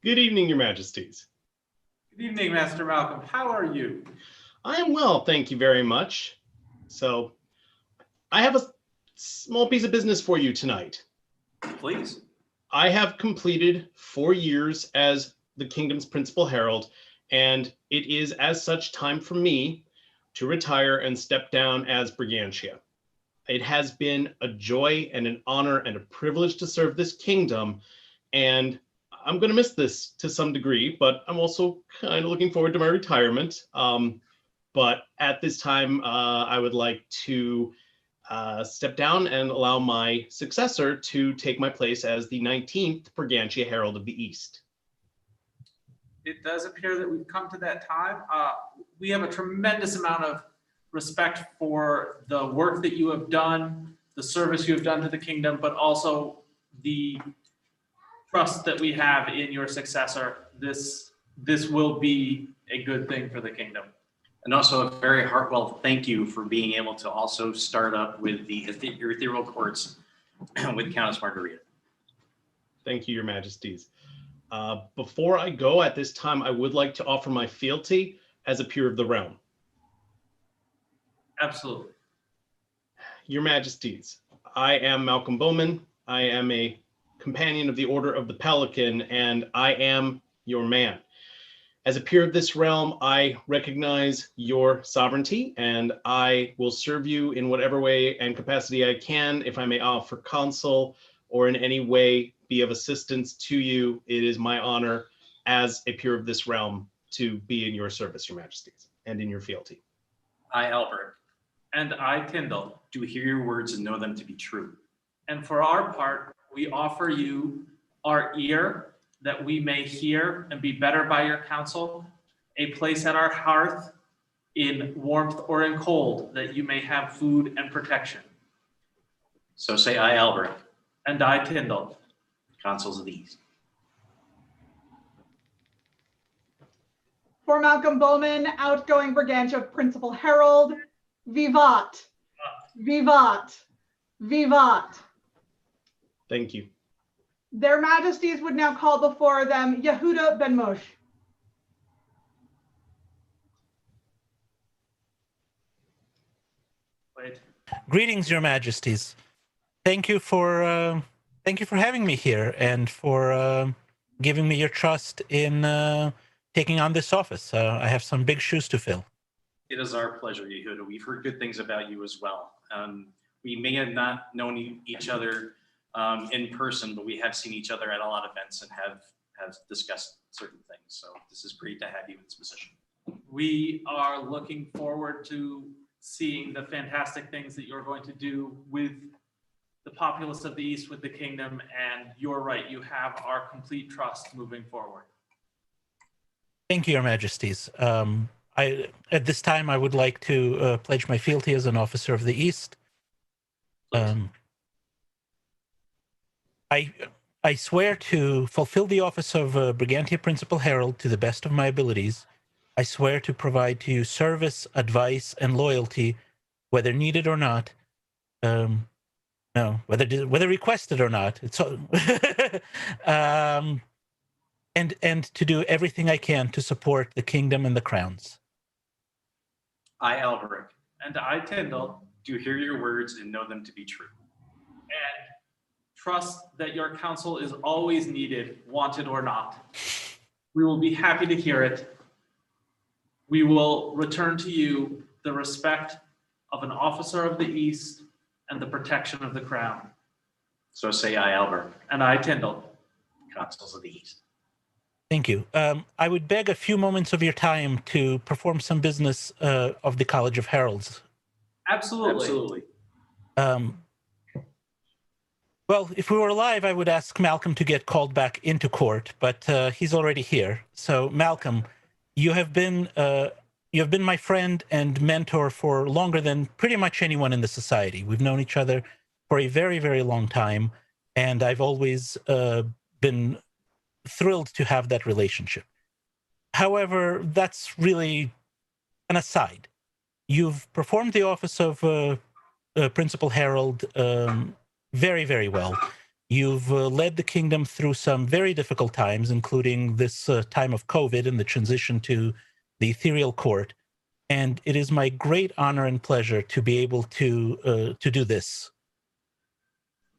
Good evening, Your Majesties. Good evening, Master Malcolm. How are you? I am well, thank you very much. So, I have a small piece of business for you tonight. Please. I have completed 4 years as the Kingdom's Principal Herald, and it is as such time for me to retire and step down as Brigantia. It has been a joy and an honor and a privilege to serve this kingdom, and I'm going to miss this to some degree, but I'm also kind of looking forward to my retirement. But at this time, I would like to step down and allow my successor to take my place as the 19th Brigantia Herald of the East. It does appear that we've come to that time. We have a tremendous amount of respect for the work that you have done, the service you have done to the kingdom, but also the trust that we have in your successor. This will be a good thing for the kingdom. And also a very heartfelt thank you for being able to also start up with the Ethereal courts with Countess Margarita. Thank you, Your Majesties. Before I go at this time, I would like to offer my fealty as a peer of the realm. Absolutely. Your Majesties, I am Malcolm Bowman. I am a companion of the Order of the Pelican, and I am your man. As a peer of this realm, I recognize your sovereignty, and I will serve you in whatever way and capacity I can. If I may offer counsel or in any way be of assistance to you, it is my honor as a peer of this realm to be in your service, Your Majesties, and in your fealty. I, Albert. And I, Tindal. Do hear your words and know them to be true. And for our part, we offer you our ear, that we may hear and be better by your counsel, a place at our hearth in warmth or in cold, that you may have food and protection. So say I, Albert. And I, Tindal. Consuls of the East. For Malcolm Bowman, outgoing Brigantia Principal Herald, Vivat, Vivat, Vivat. Thank you. Their Majesties would now call before them Yehuda Ben Moshe. Wait. Greetings, Your Majesties. Thank you for having me here and for giving me your trust in taking on this office. I have some big shoes to fill. It is our pleasure, Yehuda. We've heard good things about you as well. We may have not known each other in person, but we have seen each other at a lot of events and have discussed certain things. So this is great to have you in this position. We are looking forward to seeing the fantastic things that you're going to do with the populace of the East, with the kingdom, and you're right, you have our complete trust moving forward. Thank you, Your Majesties. At this time, I would like to pledge my fealty as an officer of the East. I swear to fulfill the office of Brigantia Principal Herald to the best of my abilities. I swear to provide to you service, advice, and loyalty, whether needed or not. No, whether requested or not. It's and to do everything I can to support the kingdom and the crowns. I, Alberic, and I, Tindal, do hear your words and know them to be true. And trust that your counsel is always needed, wanted or not. We will be happy to hear it. We will return to you the respect of an officer of the East and the protection of the crown. So say I, Alberic. And I, Tindal, Consules of the East. Thank you. I would beg a few moments of your time to perform some business of the College of Heralds. Absolutely. Well, if we were alive, I would ask Malcolm to get called back into court, but he's already here. So, Malcolm, you have been my friend and mentor for longer than pretty much anyone in the society. We've known each other for a very, very long time, and I've always been thrilled to have that relationship. However, that's really an aside. You've performed the office of Principal Herald very, very well. You've led the kingdom through some very difficult times, including this time of COVID and the transition to the Ethereal court. And it is my great honor and pleasure to be able to do this.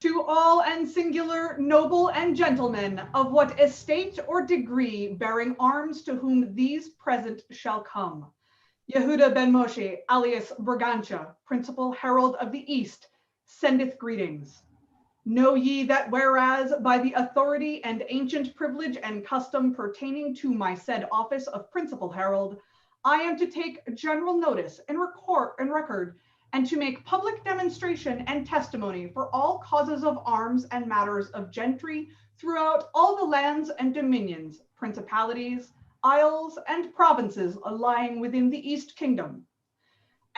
To all and singular noble and gentlemen of what estate or degree bearing arms to whom these present shall come. Yehuda ben Moshe, alias Brigantia, Principal Herald of the East, sendeth greetings. Know ye that whereas by the authority and ancient privilege and custom pertaining to my said office of Principal Herald, I am to take general notice and record and to make public demonstration and testimony for all causes of arms and matters of gentry throughout all the lands and dominions, principalities, isles, and provinces lying within the East Kingdom.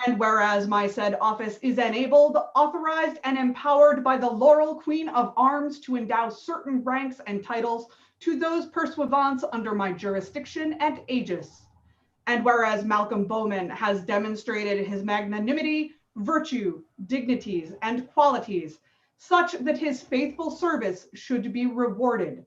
And whereas my said office is enabled, authorized, and empowered by the Laurel Queen of Arms to endow certain ranks and titles to those pursuivants under my jurisdiction and aegis. And whereas Malcolm Bowman has demonstrated his magnanimity, virtue, dignities, and qualities, such that his faithful service should be rewarded.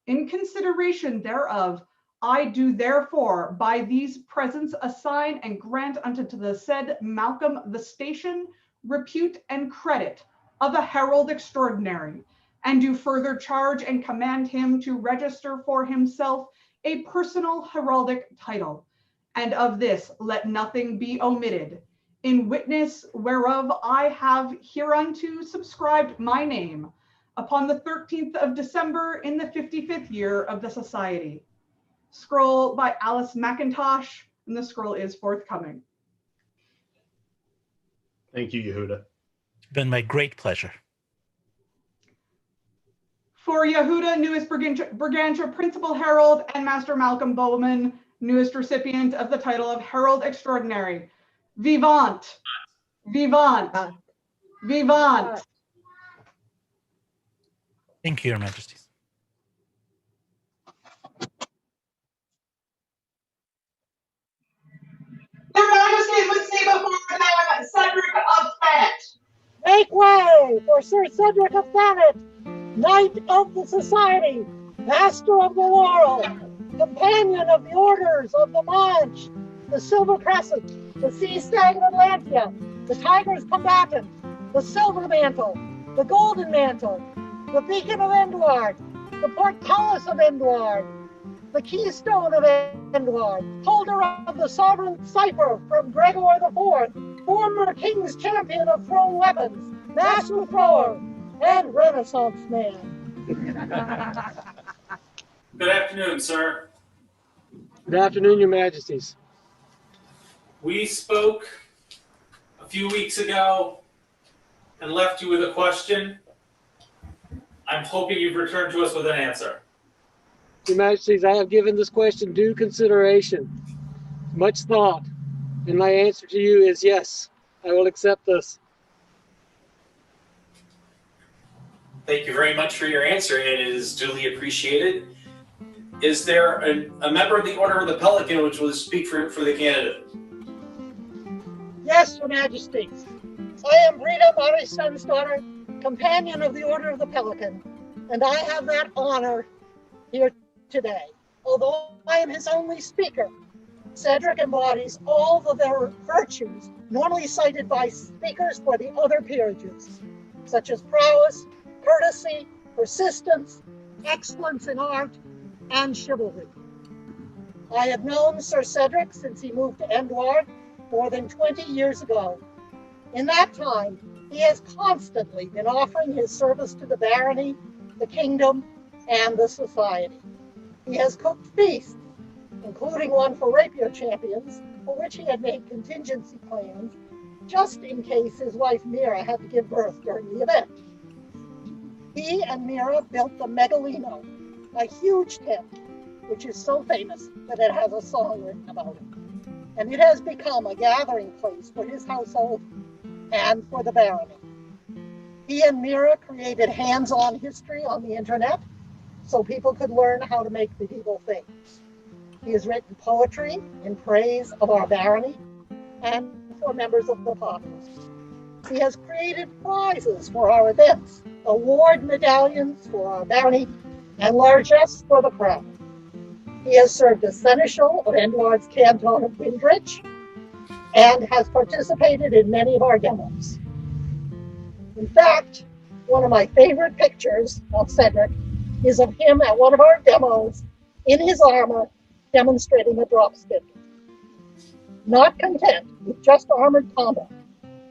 In consideration thereof, I do therefore by these presents assign and grant unto the said Malcolm the station, repute, and credit of a herald extraordinary, and do further charge and command him to register for himself a personal heraldic title. And of this let nothing be omitted, in witness whereof I have hereunto subscribed my name upon the 13th of December in the 55th year of the society. Scroll by Alice McIntosh, and the scroll is forthcoming. Thank you, Yehuda. It's been my great pleasure. For Yehuda, newest Brigantia Principal Herald, and Master Malcolm Bowman, newest recipient of the title of Herald Extraordinary. Vivant! Vivant! Vivant! Thank you, Your Majesties. Your Majesties would see before them Cedric of Thanet. Make way for Sir Cedric of Thanet, Knight of the Society, Master of the Laurel, Companion of the Orders of the Manche, the Silver Crescent, the Sea Stag of Atlantia, the Tiger's Combatant, the Silver Mantle, the Golden Mantle, the Beacon of Endward, the Portcullis of Endward, the Keystone of Endward, holder of the Sovereign Cipher from Gregor IV, former King's Champion of Thrown Weapons, Master Thrower, and Renaissance Man. Good afternoon, sir. Good afternoon, Your Majesties. We spoke a few weeks ago and left you with a question. I'm hoping you've returned to us with an answer. Your Majesties, I have given this question due consideration, much thought, and my answer to you is yes, I will accept this. Thank you very much for your answer. It is duly appreciated. Is there a member of the Order of the Pelican which will speak for the candidate? Yes, Your Majesties. I am Rita, my son's daughter, companion of the Order of the Pelican, and I have that honor here today. Although I am his only speaker, Cedric embodies all of their virtues normally cited by speakers for the other peerages, such as prowess, courtesy, persistence, excellence in art, and chivalry. I have known Sir Cedric since he moved to Endward more than 20 years ago. In that time, he has constantly been offering his service to the barony, the kingdom, and the society. He has cooked feasts, including one for rapier champions, for which he had made contingency plans, just in case his wife Mira had to give birth during the event. He and Mira built the Megalino, a huge tent, which is so famous that it has a song written about it. And it has become a gathering place for his household and for the barony. He and Mira created hands-on history on the internet so people could learn how to make medieval things. He has written poetry in praise of our barony and for members of the populace. He has created prizes for our events, award medallions for our barony, and largesse for the crown. He has served as seneschal of Endward's canton of Windrich and has participated in many of our demos. In fact, one of my favorite pictures of Cedric is of him at one of our demos in his armor demonstrating a drop spindle. Not content with just armored combat,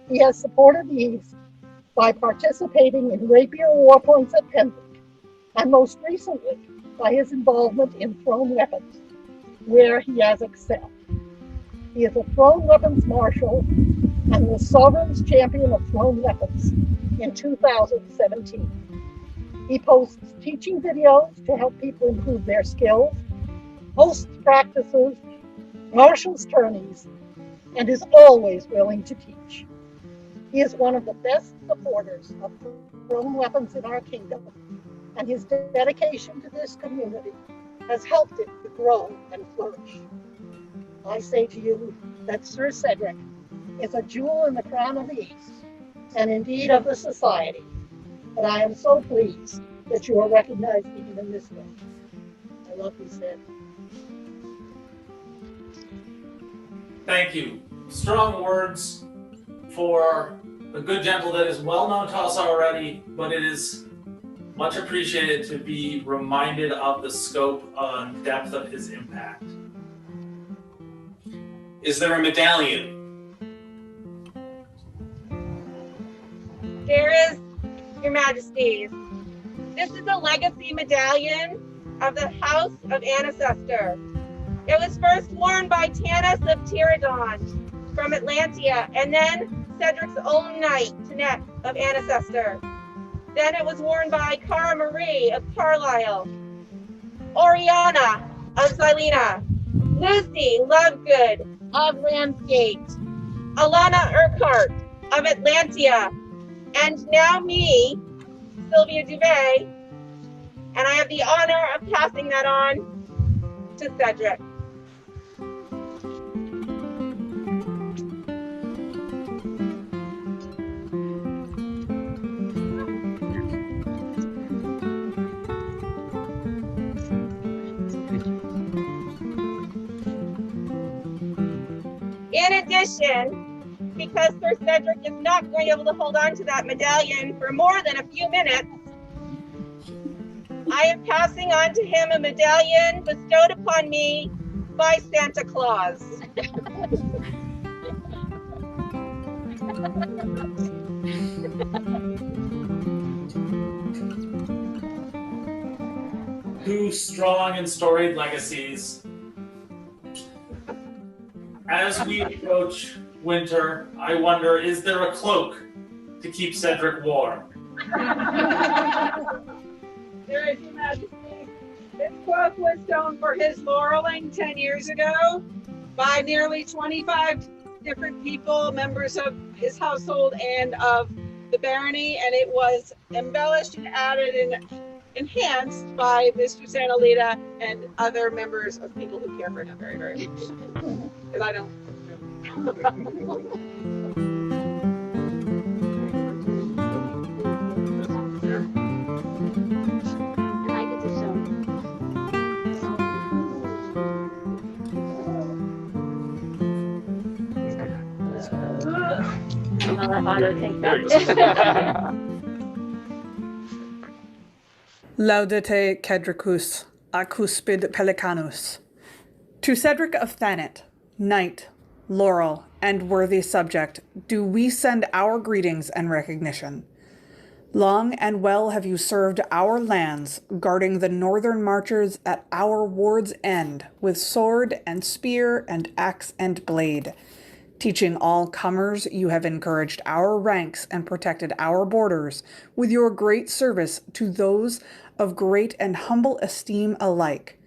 he has supported the East by participating in rapier warpoints at Pendrick, and most recently by his involvement in thrown weapons, where he has excelled. He is a thrown weapons marshal and was Sovereign's Champion of Thrown Weapons in 2017. He posts teaching videos to help people improve their skills, hosts practices, marshals tourneys, and is always willing to teach. He is one of the best supporters of thrown weapons in our kingdom, and his dedication to this community has helped it to grow and flourish. I say to you that Sir Cedric is a jewel in the crown of the East, and indeed of the society, but I am so pleased that you are recognized even in this way. I love you, Sid. Thank you. Strong words for a good gentle that is well known to us already, but it is much appreciated to be reminded of the scope and depth of his impact. Is there a medallion? There is, Your Majesties. This is a legacy medallion of the House of Ancestor. It was first worn by Tanis of Tyrannus from Atlantia, and then Cedric's own knight, Tanet of Ancestor. Then it was worn by Cara Marie of Carlisle, Oriana of Silena, Lucy Lovegood of Ramsgate, Alana Urquhart of Atlantia, and now me, Sylvia Duvet, and I have the honor of passing that on to Cedric. In addition, because Sir Cedric is not going to be able to hold on to that medallion for more than a few minutes, I am passing on to him a medallion bestowed upon me by Santa Claus. Two strong and storied legacies. As we approach winter, I wonder, is there a cloak to keep Cedric warm? There is, Your Majesty. This book was shown for his laurelling 10 years ago by nearly 25 different people, members of his household and of the barony, and it was embellished and added and enhanced by Mr. Sanalita and other members of people who care for him very, very much. Because I don't. I'll let Otto take that. Laudate Cedricus, acuspid pelicanus. To Cedric of Thanet, knight, laurel, and worthy subject, do we send our greetings and recognition. Long and well have you served our lands, guarding the northern marchers at our ward's end, with sword and spear and axe and blade. Teaching all comers, you have encouraged our ranks and protected our borders with your great service to those of great and humble esteem alike.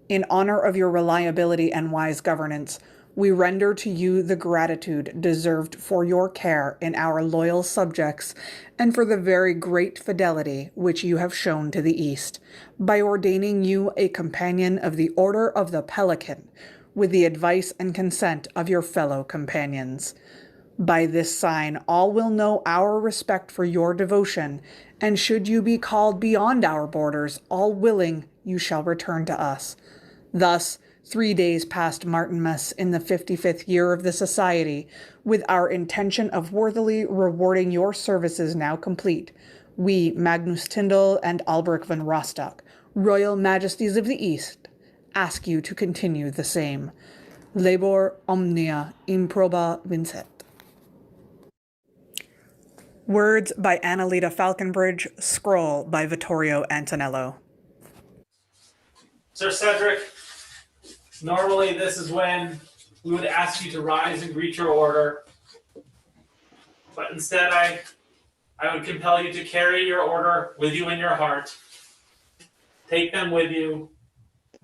In honor of your reliability and wise governance, we render to you the gratitude deserved for your care in our loyal subjects and for the very great fidelity which you have shown to the East, by ordaining you a companion of the Order of the Pelican, with the advice and consent of your fellow companions. By this sign, all will know our respect for your devotion, and should you be called beyond our borders, all willing, you shall return to us. Thus, 3 days past Martinmas in the 55th year of the Society, with our intention of worthily rewarding your services now complete, we, Magnus Tindal and Alberic von Rostock, Royal Majesties of the East, ask you to continue the same. Labor omnia improba vincet. Words by Annalita Falconbridge, scroll by Vittorio Antonello. Sir Cedric, normally this is when we would ask you to rise and greet your order, but instead I would compel you to carry your order with you in your heart. Take them with you.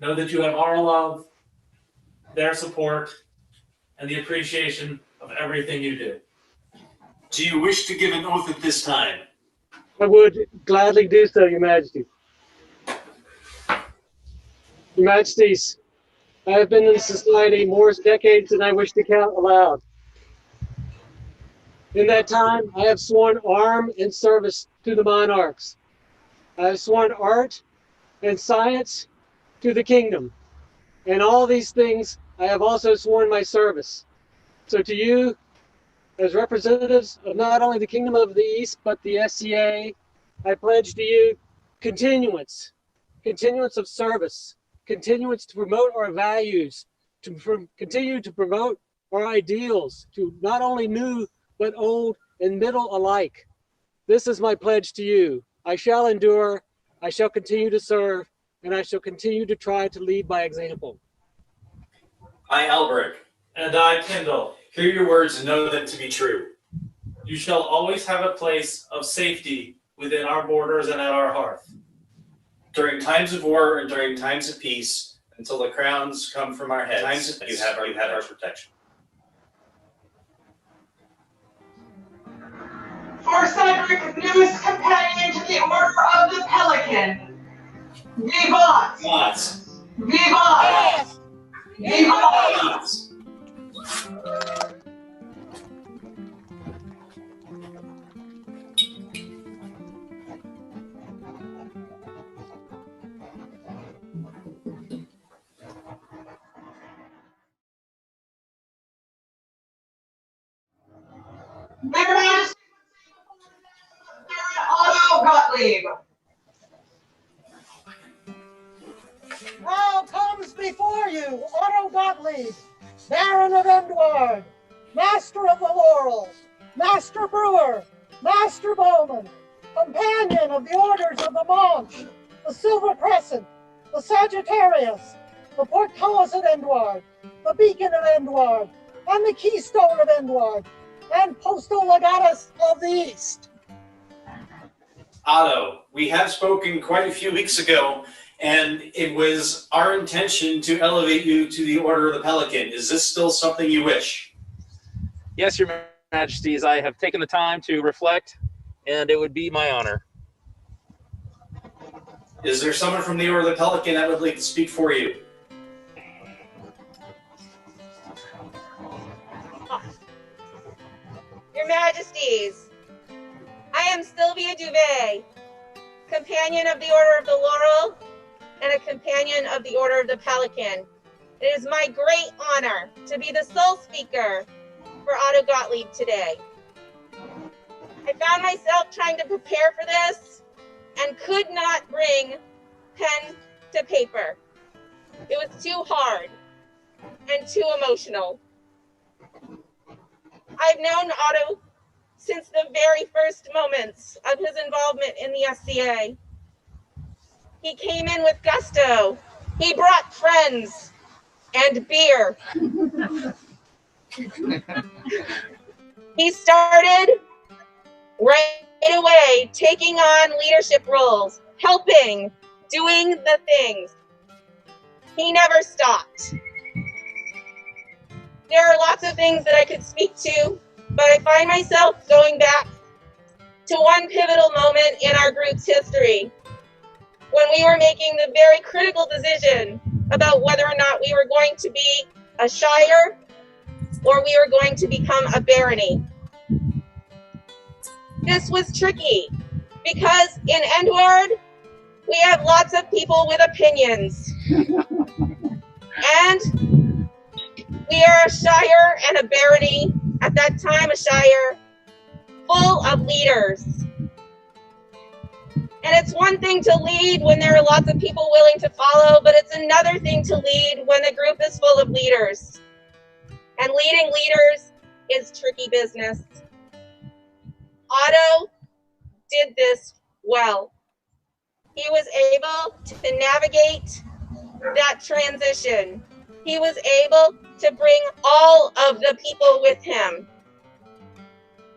Know that you have our love, their support, and the appreciation of everything you do. Do you wish to give an oath at this time? I would gladly do so, Your Majesty. Your Majesties, I have been in society more decades than I wish to count aloud. In that time, I have sworn arm and service to the monarchs. I have sworn art and science to the kingdom. And all these things, I have also sworn my service. So to you, as representatives of not only the Kingdom of the East, but the SCA, I pledge to you continuance of service, continuance to promote our values, to continue to promote our ideals to not only new, but old and middle alike. This is my pledge to you. I shall endure, I shall continue to serve, and I shall continue to try to lead by example. I, Alberic. And I, Tindal. Hear your words and know them to be true. You shall always have a place of safety within our borders and at our hearth. During times of war and during times of peace, until the crowns come from our heads, Times of you peace, have our protection. For Cedric, newest companion to the Order of the Pelican. Vivant! Vivant! Vivant! Their Majesty, Otto Gottlieb. Now comes before you Otto Gottlieb, Baron of Endward, Master of the Laurels, Master Brewer, Master Bowman, Companion of the Orders of the Manche, the Silver Crescent, the Sagittarius, the Portcullis of Endward, the Beacon of Endward, and the Keystone of Endward, and Postal Legatus of the East. Otto, we have spoken quite a few weeks ago, and it was our intention to elevate you to the Order of the Pelican. Is this still something you wish? Yes, Your Majesties, I have taken the time to reflect, and it would be my honor. Is there someone from the Order of the Pelican that would like to speak for you? Your Majesties, I am Sylvia Duvet, companion of the Order of the Laurel and a companion of the Order of the Pelican. It is my great honor to be the sole speaker for Otto Gottlieb today. I found myself trying to prepare for this and could not bring pen to paper. It was too hard and too emotional. I've known Otto since the very first moments of his involvement in the SCA. He came in with gusto. He brought friends and beer. He started right away taking on leadership roles, helping, doing the things. He never stopped. There are lots of things that I could speak to, but I find myself going back to one pivotal moment in our group's history, when we were making the very critical decision about whether or not we were going to be a shire or we were going to become a barony. This was tricky because in Endward, we have lots of people with opinions. And we are a shire and a barony, at that time a shire, full of leaders. And it's one thing to lead when there are lots of people willing to follow, but it's another thing to lead when the group is full of leaders. And leading leaders is tricky business. Otto did this well. He was able to navigate that transition. He was able to bring all of the people with him.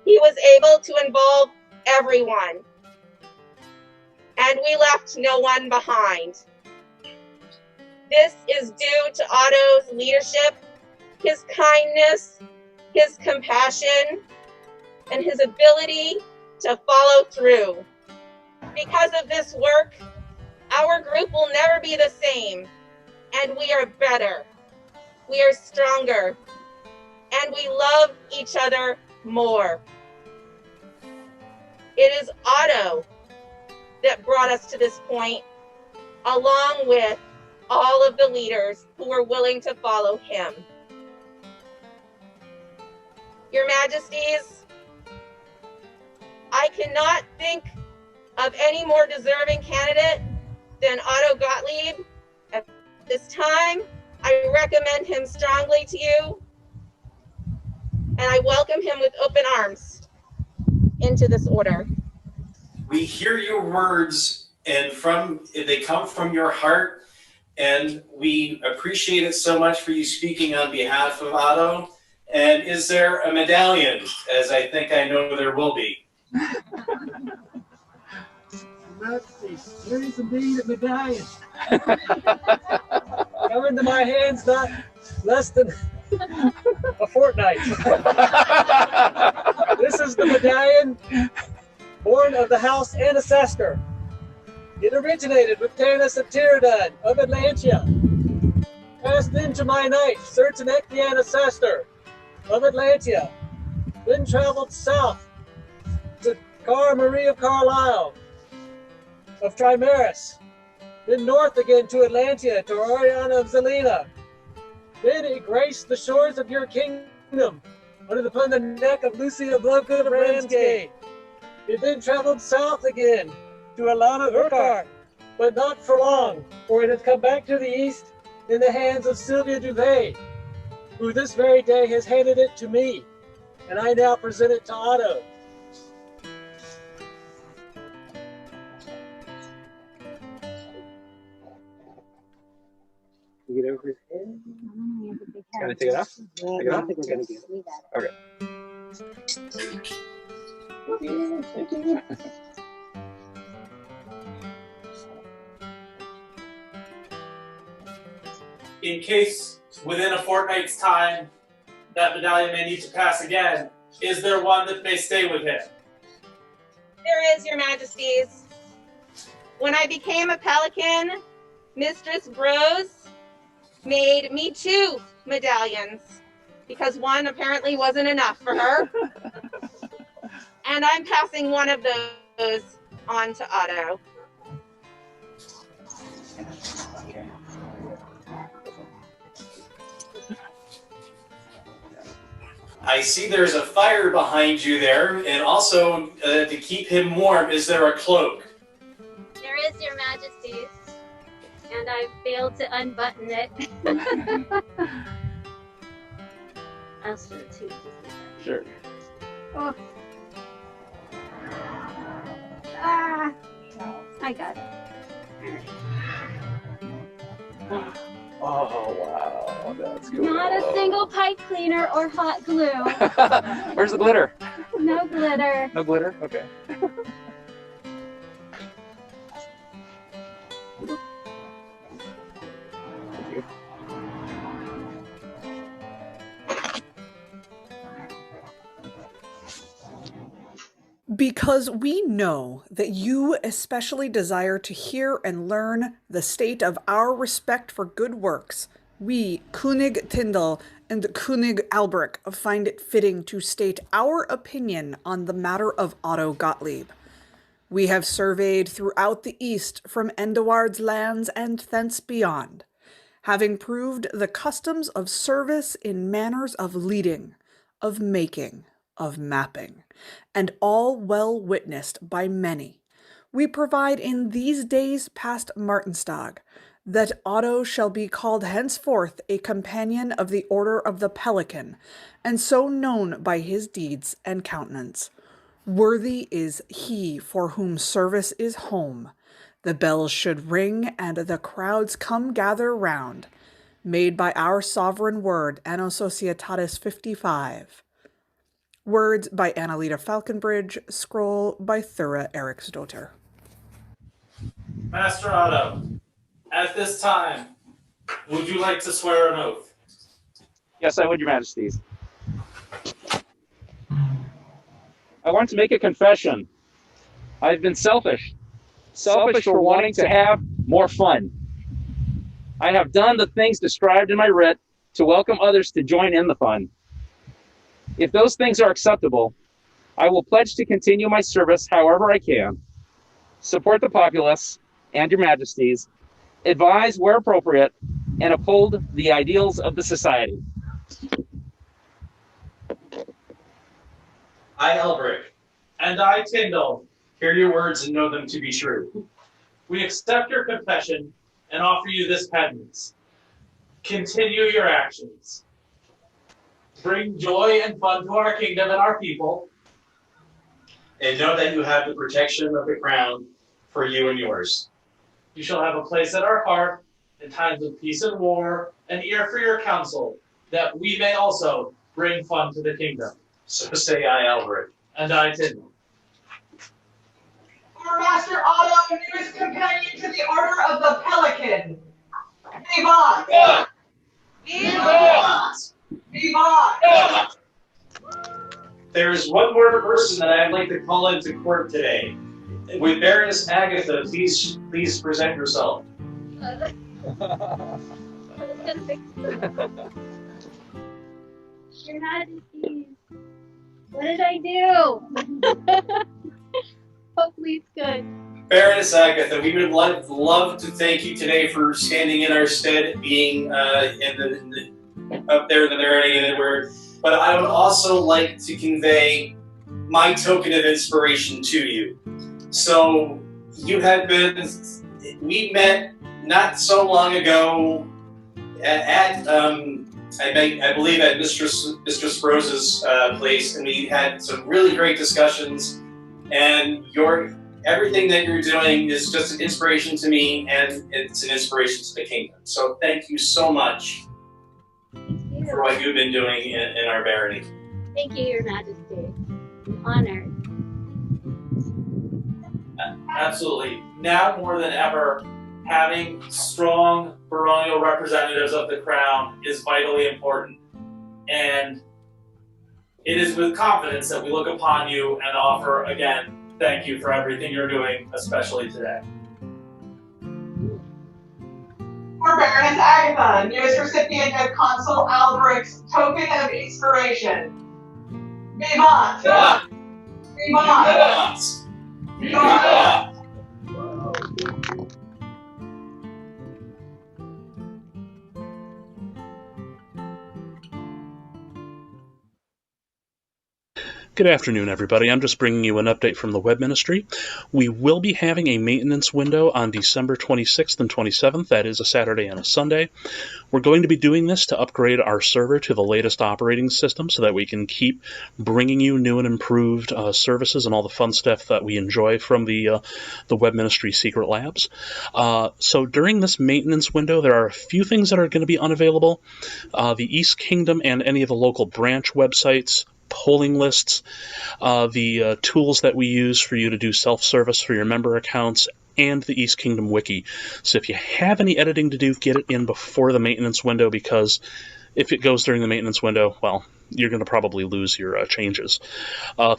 He was able to involve everyone. And we left no one behind. This is due to Otto's leadership, his kindness, his compassion, and his ability to follow through. Because of this work, our group will never be the same, and we are better. We are stronger, and we love each other more. It is Otto that brought us to this point, along with all of the leaders who were willing to follow him. Your Majesties, I cannot think of any more deserving candidate than Otto Gottlieb. At this time, I recommend him strongly to you, and I welcome him with open arms into this order. We hear your words, and they come from your heart, and we appreciate it so much for you speaking on behalf of Otto. And is there a medallion, as I think I know there will be? There is indeed a medallion. Come into my hands not less than a fortnight. This is the medallion born of the house Ancestor. It originated with Tanis of Tyrannus of Atlantia. Passed into my knight, Sir Tanek the Ancestor of Atlantia. Then traveled south to Cara Marie of Carlisle, of Trimaris. Then north again to Atlantia, to Ariana of Zelina. Then it graced the shores of your kingdom, upon the neck of Lucy of Lovegood of Ramsgate. It then traveled south again to Alana Urquhart, but not for long, for it has come back to the east in the hands of Sylvia Duvet, who this very day has handed it to me, and I now present it to Otto. You get over his head? Can I take it off? Take it off? Okay. in case within a fortnight's time that medallion may need to pass again, is there one that may stay with him? There is, your majesties. When I became a pelican, Mistress Rose made me 2 medallions because one apparently wasn't enough for her. And I'm passing one of those on to Otto. I see there's a fire behind you there, and also to keep him warm, is there a cloak? There is, your majesties, and I failed to unbutton it. I'll show it to you. Sure. Oh. Ah, I got it. Oh, wow. That's cool. Not a single pipe cleaner or hot glue. Where's the glitter? No glitter. No glitter? Okay. Because we know that you especially desire to hear and learn the state of our respect for good works, we, König Tindal and König Alberic, find it fitting to state our opinion on the matter of Otto Gottlieb. We have surveyed throughout the east from Endeward's lands and thence beyond, having proved the customs of service in manners of leading, of making, of mapping, and all well witnessed by many. We provide in these days past Martinstag that Otto shall be called henceforth a companion of the Order of the Pelican, and so known by his deeds and countenance. Worthy is he for whom service is home. The bells should ring and the crowds come gather round. Made by our sovereign word, Anno Societatis 55. Words by Annalita Falconbridge, scroll by Thora Eriksdotter. Master Otto, at this time, would you like to swear an oath? Yes, I would, your majesties. I want to make a confession. I've been selfish. Selfish for wanting to have more fun. I have done the things described in my writ to welcome others to join in the fun. If those things are acceptable, I will pledge to continue my service however I can, support the populace and your majesties, advise where appropriate, and uphold the ideals of the society. I, Alberic, And I, Tindal, hear your words and know them to be true. we accept your confession and offer you this penance. Continue your actions. Bring joy and fun to our kingdom and our people. And know that you have the protection of the crown for you and yours. You shall have a place at our heart in times of peace and war, an ear for your counsel, that we may also bring fun to the kingdom. So say I, Alberic. And I, Tindal. Our Master Otto, newest companion to the Order of the Pelican. Vivat! Yeah. Vivat! Vivat! There is one more person that I'd like to call into court today. With Baroness Agatha, please present yourself. Your Majesty, what did I do? Hopefully it's good. Baroness Agatha, we would love to thank you today for standing in our stead, being up there in the barony. But I would also like to convey my token of inspiration to you. So we met not so long ago at I believe at Mistress Rose's place, and we had some really great discussions. And everything that you're doing is just an inspiration to me, and it's an inspiration to the kingdom. So thank you so much for what you've been doing in our barony. Thank you, Your Majesty. I'm honored. Absolutely. Now more than ever, having strong baronial representatives of the crown is vitally important. And it is with confidence that we look upon you and offer, again, thank you for everything you're doing, especially today. For Baroness Agatha, newest recipient of Consul Alberic's Token of Inspiration. Vivant! Vivant! Vivant! Vivant! Good afternoon, everybody. I'm just bringing you an update from the web ministry. We will be having a maintenance window on December 26th and 27th. That is a Saturday and a Sunday. We're going to be doing this to upgrade our server to the latest operating system so that we can keep bringing you new and improved services and all the fun stuff that we enjoy from the web ministry secret labs. So during this maintenance window, there are a few things that are going to be unavailable. The East Kingdom and any of the local branch websites, polling lists, the tools that we use for you to do self-service for your member accounts, and the East Kingdom wiki. So if you have any editing to do, get it in before the maintenance window, because if it goes during the maintenance window, well, you're going to probably lose your changes.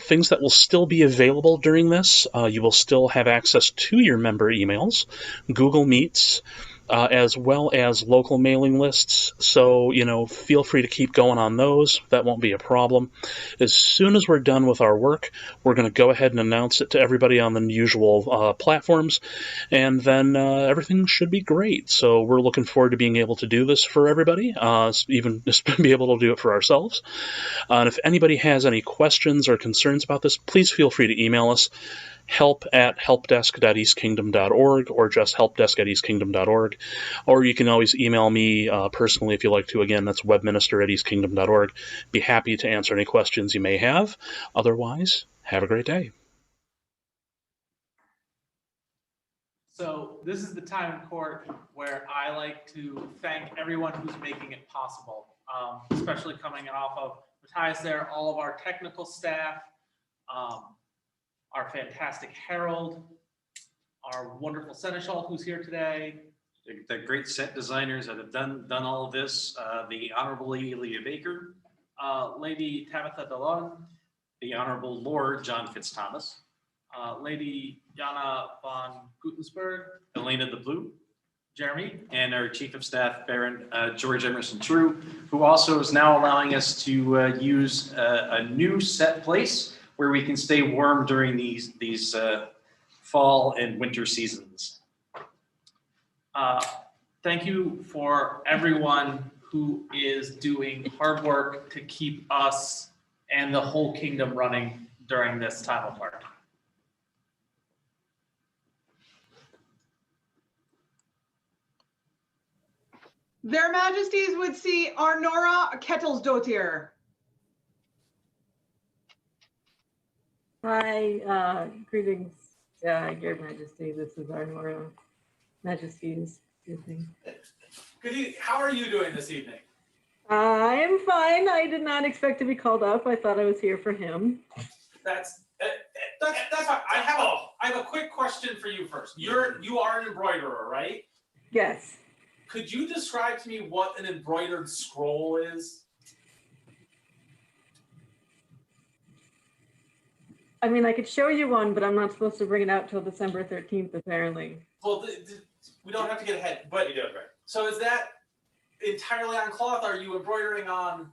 Things that will still be available during this, you will still have access to your member emails, Google Meets, as well as local mailing lists. So, feel free to keep going on those. That won't be a problem. As soon as we're done with our work, we're going to go ahead and announce it to everybody on the usual platforms, and then everything should be great. So we're looking forward to being able to do this for everybody, even just be able to do it for ourselves. And if anybody has any questions or concerns about this, please feel free to email us. help@helpdesk.eastkingdom.org or just helpdesk@eastkingdom.org. Or you can always email me personally if you like to. Again, that's webminister@eastkingdom.org. Be happy to answer any questions you may have. Otherwise, have a great day. So this is the time in court where I like to thank everyone who's making it possible, especially coming off of Matthias there, all of our technical staff, our fantastic herald, our wonderful seneschal who's here today. The great set designers that have done all of this, the Honorable Lady Leah Baker, Lady Tabitha DeLong, the Honorable Lord John Fitzthomas, Lady Jana von Gutensberg, Elena the Blue, Jeremy, and our Chief of Staff, Baron George Emerson True, who also is now allowing us to use a new set place where we can stay warm during these fall and winter seasons. Thank you for everyone who is doing hard work to keep us and the whole kingdom running during this time apart. Their Majesties would see Arnora Kettelsdottir. Hi, greetings, Your Majesty. This is Arnora. Majesties, evening. Good evening. How are you doing this evening? I am fine. I did not expect to be called up. I thought I was here for him. That's fine. I have a quick question for you first. You are an embroiderer, right? Yes. Could you describe to me what an embroidered scroll is? I mean, I could show you one, but I'm not supposed to bring it out till December 13th, apparently. Well, we don't have to get ahead, but You do it right. So is that entirely on cloth? Are you embroidering on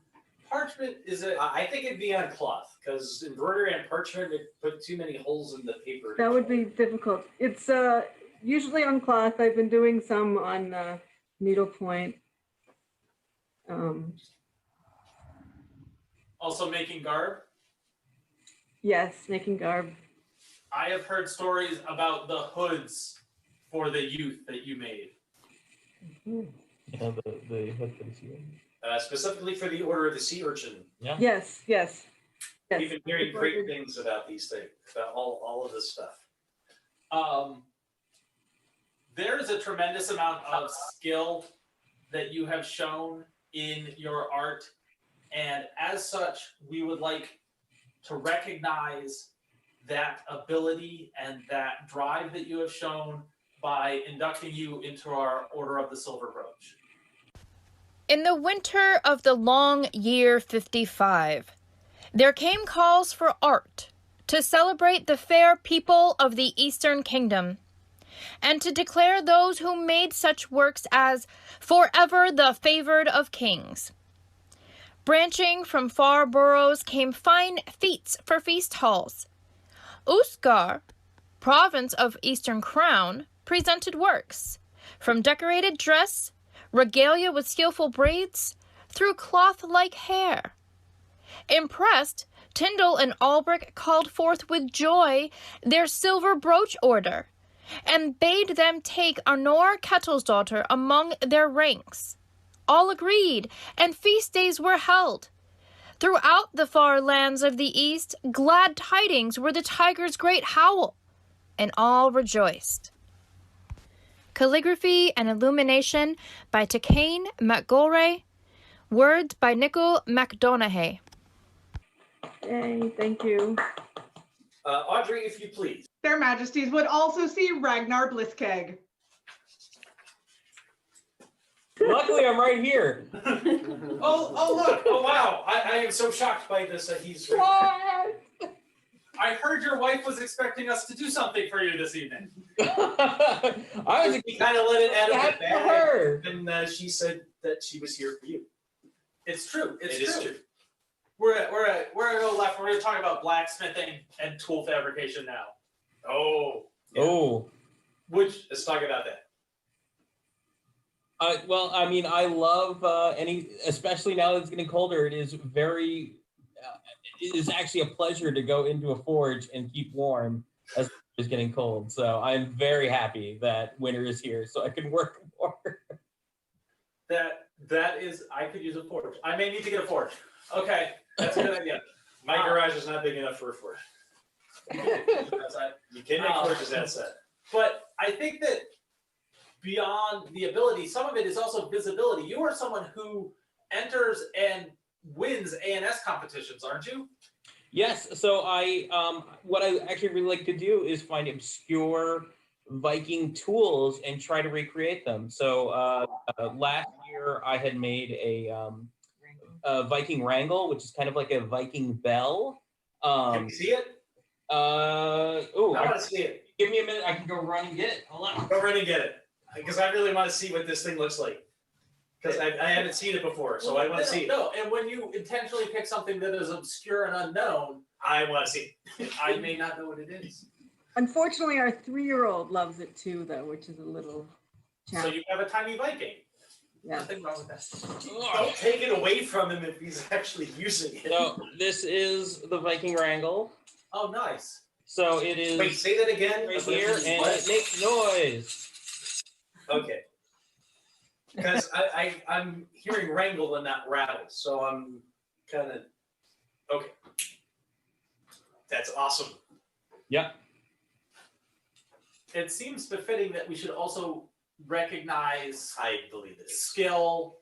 parchment? Is it? I think it'd be on cloth, because embroidery on parchment would put too many holes in the paper. That would be difficult. It's usually on cloth. I've been doing some on needlepoint. Also making garb? Yes, making garb. I have heard stories about the hoods for the youth that you made. Yeah, the hood for the sea urchin. Specifically for the Order of the Sea Urchin. Yeah. Yes. We've been hearing great things about these things, about all of this stuff. There is a tremendous amount of skill that you have shown in your art, and as such, we would like to recognize that ability and that drive that you have shown by inducting you into our Order of the Silver Brooch. In the winter of the long year 55, there came calls for art to celebrate the fair people of the Eastern Kingdom, and to declare those who made such works as forever the favored of kings. Branching from far boroughs came fine feats for feast halls. Uskar, province of Eastern Crown, presented works, from decorated dress, regalia with skillful braids, through cloth-like hair. Impressed, Tindal and Alberic called forth with joy their silver brooch order, and bade them take Arnora Kettlesdaughter among their ranks. All agreed, and feast days were held. Throughout the far lands of the East, glad tidings were the tiger's great howl, and all rejoiced. Calligraphy and illumination by Takane MacGolray. Words by Nicol MacDonaghy. Yay, thank you. Audrey, if you please. Their Majesties would also see Ragnar Blitzkeg. Luckily, I'm right here. Oh, look! Oh, wow! I am so shocked by this that he's right there. I heard your wife was expecting us to do something for you this evening. I was kind of let it out of That's the for bag, her. and she said that she was here for you. It's true. It is true. We're gonna go left. We're gonna talk about blacksmithing and tool fabrication now. Oh. Oh. Let's talk about that. Well, I mean, I love especially now that it's getting colder. It is it is actually a pleasure to go into a forge and keep warm as it's getting cold. So I'm very happy that winter is here, so I can work more. That is, I could use a forge. I may need to get a forge. Okay, that's a good idea. My garage is not big enough for a forge. You can make forges outside. But I think that beyond the ability, some of it is also visibility. You are someone who enters and wins ANS competitions, aren't you? Yes. So what I actually really like to do is find obscure Viking tools and try to recreate them. So last year I had made a Viking wrangle, which is kind of like a Viking bell. Can you see it? I want to see it. Give me a minute. I can go run and get it. Hold on. Go run and get it, because I really want to see what this thing looks like. Because I haven't seen it before, so I want to see it. No, and when you intentionally pick something that is obscure and unknown, I want to see it. I may not know what it is. Unfortunately, our 3-year-old loves it too, though, which is a little So challenge. you have a tiny Viking. Yeah. Nothing wrong with that. Don't take it away from him if he's actually using it. So this is the Viking wrangle. Oh, nice. So it is. Wait, say that again. Right here, and it makes noise. Okay. Because I'm hearing wrangle and not rattle, so I'm kind of okay. That's awesome. Yep. It seems befitting that we should also recognize, I believe it is. skill,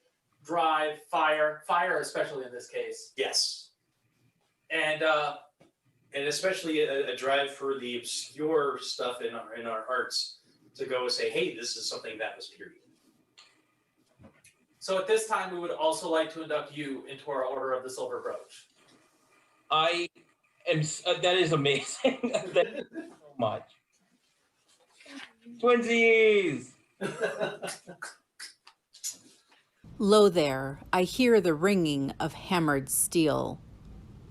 drive, fire especially in this case. Yes. And especially a drive for the obscure stuff in our arts to go and say, hey, this is something that was period. so at this time, we would also like to induct you into our Order of the Silver Brooch. I am. That is amazing. Thank you so much. Twinsies. Lo there, I hear the ringing of hammered steel.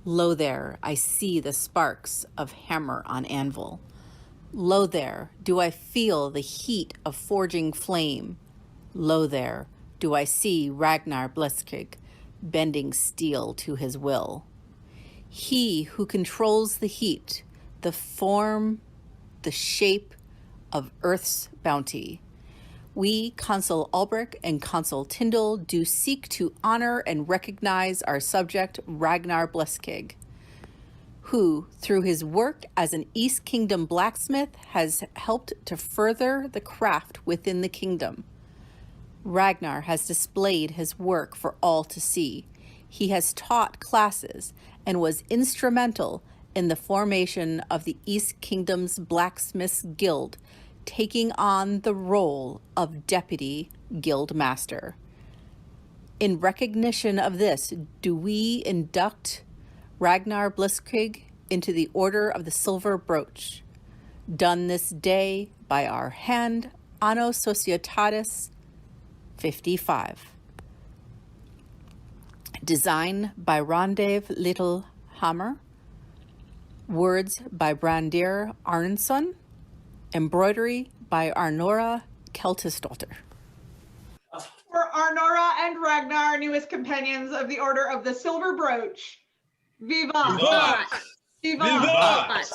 Lo there, I see the sparks of hammer on anvil. Lo there, do I feel the heat of forging flame. Lo there, do I see Ragnar Blitzkeg bending steel to his will. He who controls the heat, the form, the shape of Earth's bounty. We, Consul Alberic and Consul Tindal, do seek to honor and recognize our subject Ragnar Blitzkeg, who, through his work as an East Kingdom blacksmith, has helped to further the craft within the kingdom. Ragnar has displayed his work for all to see. He has taught classes and was instrumental in the formation of the East Kingdom's Blacksmiths Guild, taking on the role of Deputy Guildmaster. In recognition of this, do we induct Ragnar Blitzkrieg into the Order of the Silver Brooch, done this day by our hand, Anno Societatis 55. Design by Rondev Littlehammer. Words by Brandir Arnson. Embroidery by Arnora Keltisdottir. For Arnora and Ragnar, newest companions of the Order of the Silver Brooch. Vivat! Vivat! Vivat!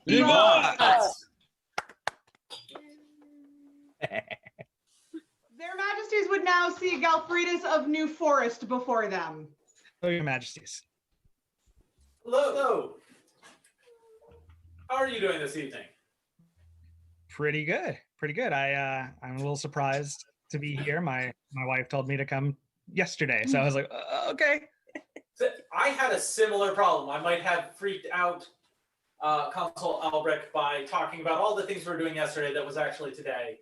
Vivat! Their Majesties would now see Galfridas of New Forest before them. Oh, Your Majesties. Hello. How are you doing this evening? Pretty good. Pretty good. I'm a little surprised to be here. My wife told me to come yesterday, so I was like, okay. I had a similar problem. I might have freaked out Consul Alberic by talking about all the things we were doing yesterday that was actually today.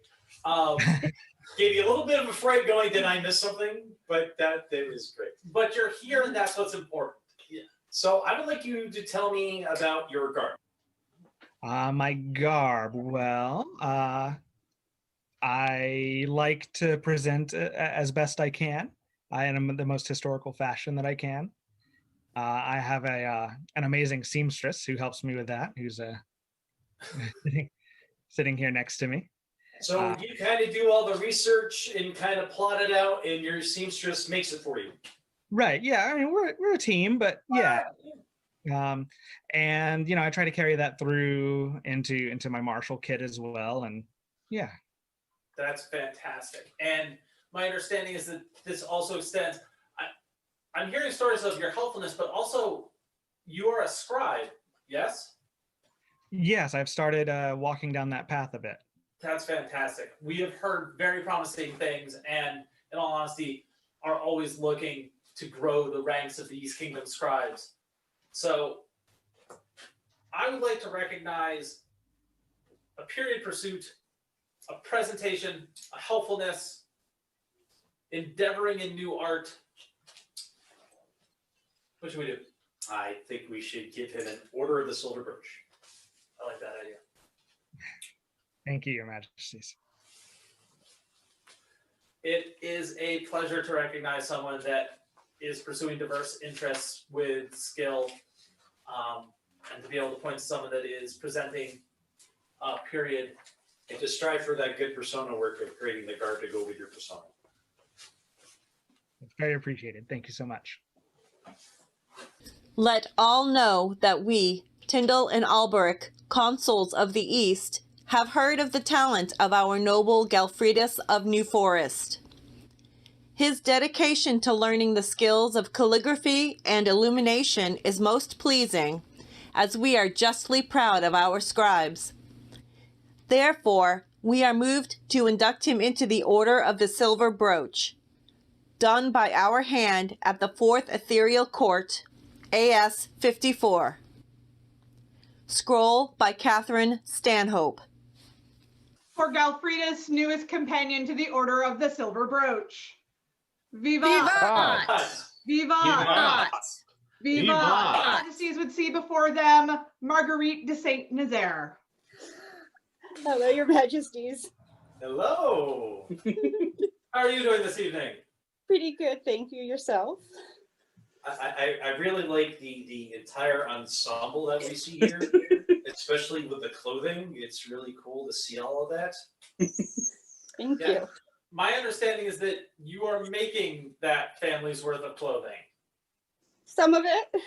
Gave you a little bit of a fright going, did I miss something? But that is great. But you're here and that's what's important. Yeah. So I would like you to tell me about your garb. My garb. Well, I like to present as best I can. I am the most historical fashion that I can. I have an amazing seamstress who helps me with that, who's sitting here next to me. So you kind of do all the research and kind of plot it out, and your seamstress makes it for you. Right. Yeah. I mean, we're a team, but yeah. And I try to carry that through into my martial kit as well, and yeah. That's fantastic. And my understanding is that this also extends. I'm hearing stories of your helpfulness, but also you are a scribe, yes? Yes, I've started walking down that path a bit. That's fantastic. We have heard very promising things, and in all honesty, are always looking to grow the ranks of the East Kingdom scribes. So I would like to recognize a period pursuit, a presentation, a helpfulness, endeavoring in new art. What should we do? I think we should give him an Order of the Silver Brooch. I like that idea. Thank you, Your Majesties. It is a pleasure to recognize someone that is pursuing diverse interests with skill, and to be able to point to someone that is presenting a period. And to strive for that good persona work of creating the garb to go with your persona. It's very appreciated. Thank you so much. Let all know that we, Tindal and Alberic, consuls of the East, have heard of the talent of our noble Galfridas of New Forest. His dedication to learning the skills of calligraphy and illumination is most pleasing, as we are justly proud of our scribes. Therefore, we are moved to induct him into the Order of the Silver Brooch, done by our hand at the 4th Ethereal Court, AS 54. Scroll by Catherine Stanhope. For Galfridas, newest companion to the Order of the Silver Brooch. Vivat! Vivat! Vivat! Vivat! Majesties would see before them Marguerite de Saint Nazaire. Hello, Your Majesties. Hello. How are you doing this evening? Pretty good, thank you. Yourself? I really like the entire ensemble that we see here, especially with the clothing. It's really cool to see all of that. Thank you. My understanding is that you are making that family's worth of clothing. Some of it.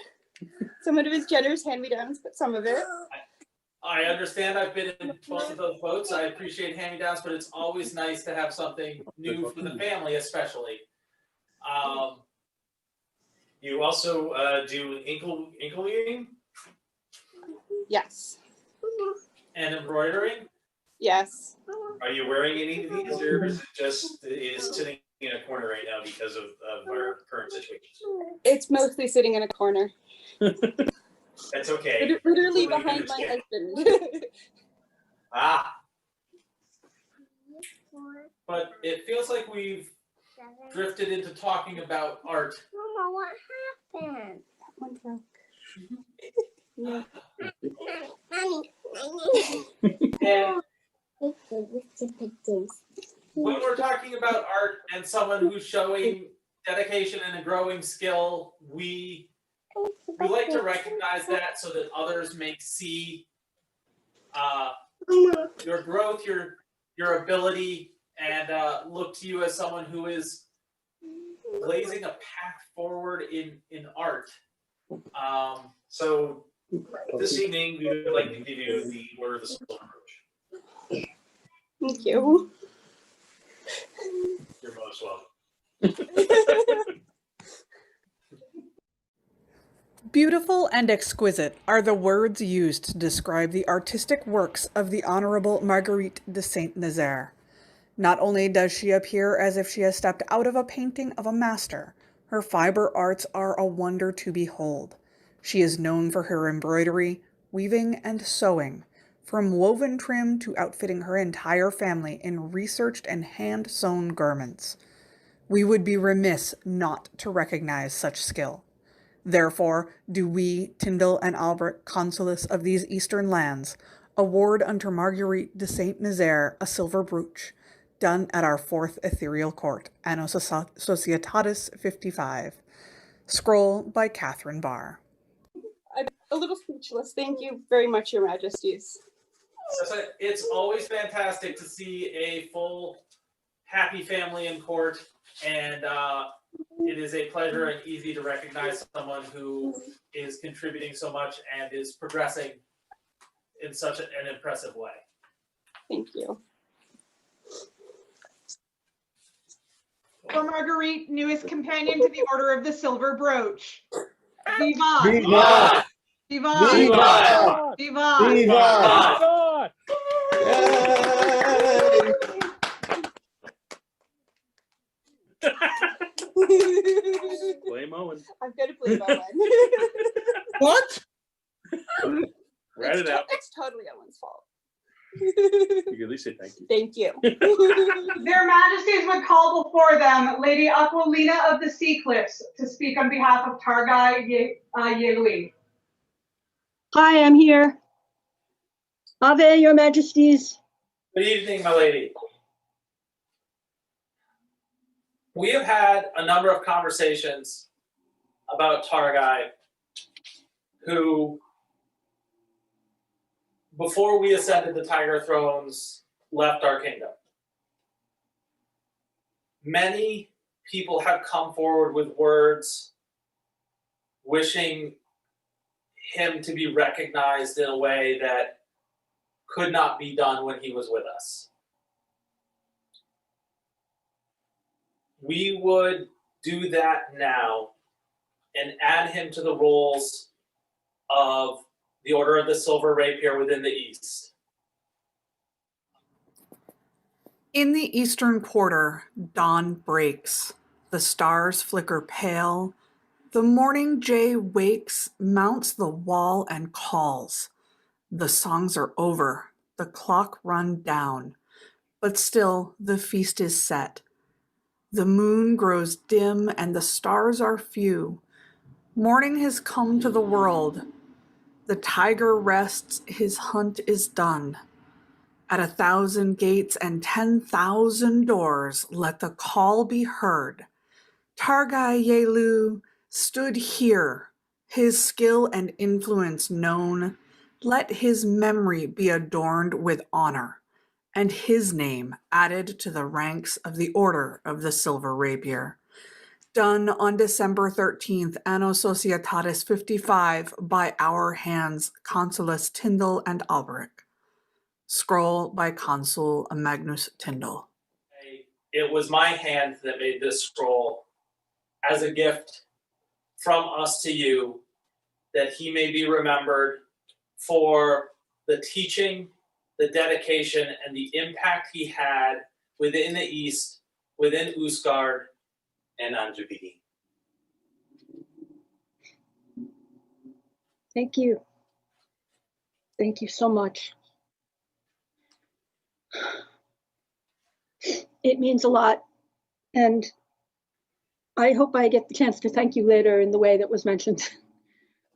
Some of it is generous hand-me-downs, but some of it. I understand. I've been in both of those boats. I appreciate hand-me-downs, but it's always nice to have something new for the family, especially. You also do ankle weaving? Yes. And embroidering? Yes. Are you wearing any of these, or is it just sitting in a corner right now because of our current situation? It's mostly sitting in a corner. That's okay. Literally Totally behind my understand. husband. but it feels like we've drifted into talking about art. Mama, what happened? That one broke. No. And when we're talking about art and someone who's showing dedication and a growing skill, we like to recognize that so that others may see your growth, your ability, and look to you as someone who is blazing a path forward in art. So this evening, we would like to give you the Order of the Silver Brooch. Thank you. You're most welcome. Beautiful and exquisite are the words used to describe the artistic works of the Honorable Marguerite de Saint-Nazaire. Not only does she appear as if she has stepped out of a painting of a master, her fiber arts are a wonder to behold. She is known for her embroidery, weaving, and sewing, from woven trim to outfitting her entire family in researched and hand-sewn garments. We would be remiss not to recognize such skill. Therefore, do we, Tindal and Alberic, consuls of these eastern lands, award unto Marguerite de Saint-Nazaire a silver brooch, done at our 4th Ethereal Court, Anno Societatis 55. Scroll by Catherine Barr. I'm a little speechless. Thank you very much, Your Majesties. It's always fantastic to see a full, happy family in court, and it is a pleasure and easy to recognize someone who is contributing so much and is progressing in such an impressive way. Thank you. For Marguerite, newest companion to the Order of the Silver Brooch. Viva! Viva! Viva! Viva! Viva! Viva! Blame Owen. I'm going to blame Owen. What? Write it out. It's totally Owen's fault. You can at least say thank you. Thank you. Their Majesties would call before them Lady Aquilina of the Sea Cliffs to speak on behalf of Targai Yelui. Hi, I'm here. Ave, Your Majesties. Good evening, my lady. We have had a number of conversations about Targai, who, before we ascended the Tiger Thrones, left our kingdom. Many people have come forward with words wishing him to be recognized in a way that could not be done when he was with us. We would do that now and add him to the roles of the Order of the Silver Rapier within the East. In the eastern quarter, dawn breaks. The stars flicker pale. The morning jay wakes, mounts the wall, and calls. The songs are over, the clock run down, but still the feast is set. The moon grows dim and the stars are few. Morning has come to the world. The tiger rests, his hunt is done. At 1,000 gates and 10,000 doors, let the call be heard. Targai Yelu stood here, his skill and influence known. Let his memory be adorned with honor, and his name added to the ranks of the Order of the Silver Rapier. Done on December 13th, Anno Societatis 55, by our hands, Consules Tindal and Alberic. Scroll by Consul Magnus Tindal. It was my hand that made this scroll as a gift from us to you, that he may be remembered for the teaching, the dedication, and the impact he had within the East, within Usgard, and Anjubidi. Thank you. Thank you so much. it means a lot. And I hope I get the chance to thank you later in the way that was mentioned.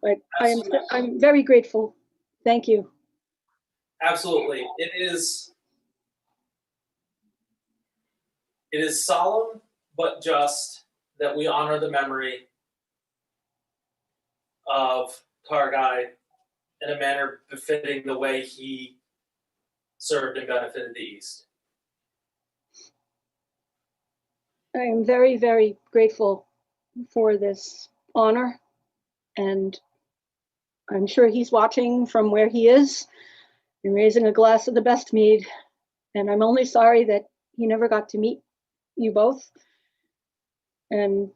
But I'm very grateful. Thank you. Absolutely. It is solemn, but just that we honor the memory of Targai in a manner befitting the way he served and benefited the East. I am very, very grateful for this honor, and I'm sure he's watching from where he is and raising a glass of the best mead. And I'm only sorry that he never got to meet you both. And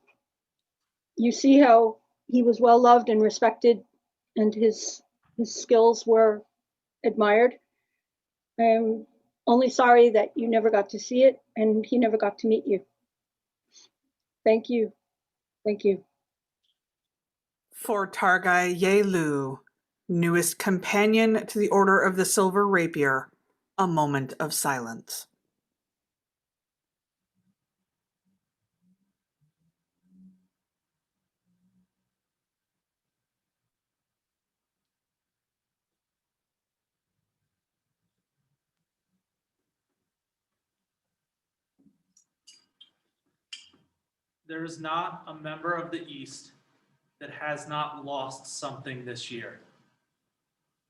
you see how he was well loved and respected, and his skills were admired. I'm only sorry that you never got to see it and he never got to meet you. Thank you. Thank you. For Targai Yelu, newest companion to the Order of the Silver Rapier, a moment of silence. There is not a member of the East that has not lost something this year.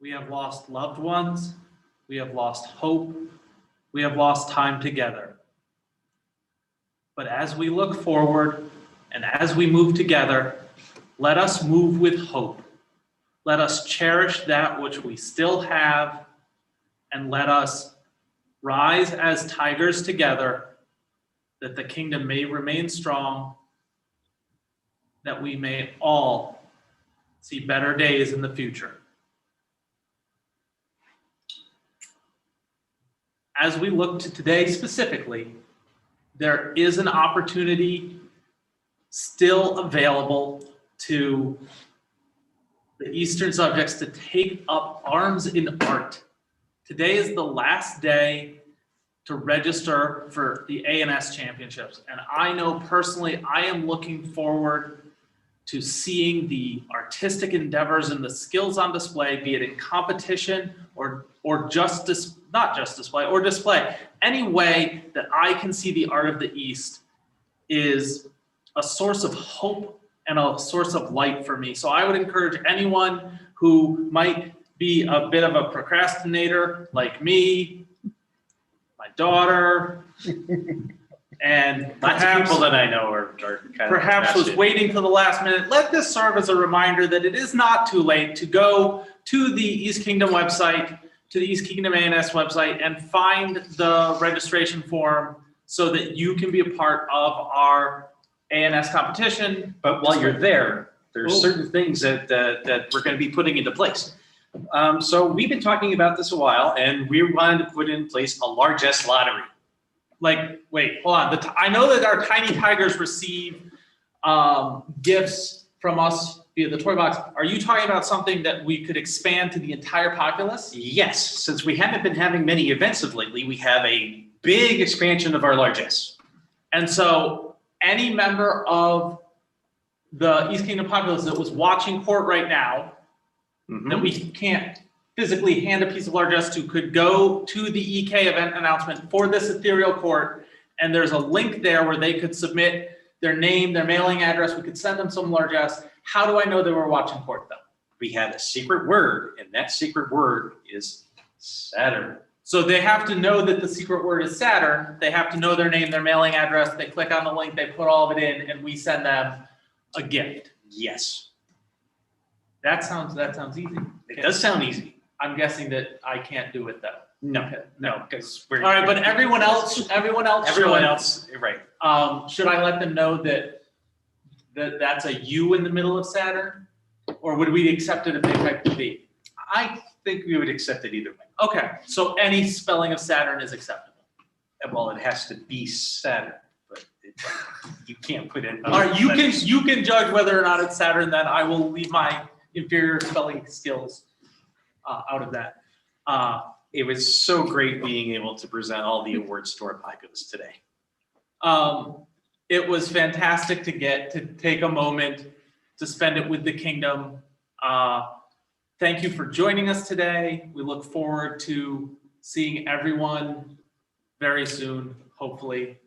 We have lost loved ones. We have lost hope. We have lost time together. But as we look forward and as we move together, let us move with hope. Let us cherish that which we still have, and let us rise as tigers together, that the kingdom may remain strong, that we may all see better days in the future. As we look to today specifically, there is an opportunity still available to the Eastern subjects to take up arms in art. Today is the last day to register for the ANS championships. And I know personally, I am looking forward to seeing the artistic endeavors and the skills on display, be it in competition or not just display, or display. Any way that I can see the art of the East is a source of hope and a source of light for me. So I would encourage anyone who might be a bit of a procrastinator like me, my daughter, and Lots of people that I know are kind of perhaps was passionate. waiting till the last minute. Let this serve as a reminder that it is not too late to go to the East Kingdom website, to the East Kingdom ANS website, and find the registration form so that you can be a part of our ANS competition. But while you're there, there's certain things that we're going to be putting into place. So we've been talking about this a while, and we wanted to put in place a largesse lottery. Like, wait, hold on. I know that our tiny tigers receive gifts from us via the toy box. Are you talking about something that we could expand to the entire populace? Yes, since we haven't been having many events of lately, we have a big expansion of our largesse. And so any member of the East Kingdom populace that was watching court right now, that we can't physically hand a piece of largesse to, could go to the EK event announcement for this Ethereal court, and there's a link there where they could submit their name, their mailing address. We could send them some largesse. How do I know they were watching court though? We have a secret word, and that secret word is Saturn. So they have to know that the secret word is Saturn. They have to know their name, their mailing address. They click on the link, they put all of it in, and we send them a gift. Yes. That sounds easy. It does sound easy. I'm guessing that I can't do it though. No, Okay. no, because All right, but everyone else should. right. Should I let them know that that's a U in the middle of Saturn? Or would we accept it if they typed the B? I think we would accept it either way. Okay, so any spelling of Saturn is acceptable. Well, it has to be Saturn, but you can't put in. All right, you can judge whether or not it's Saturn. Then I will leave my inferior spelling skills out of that. It was so great being able to present all the awards to our populace today. It was fantastic to get to take a moment to spend it with the kingdom. Thank you for joining us today. We look forward to seeing everyone very soon, hopefully.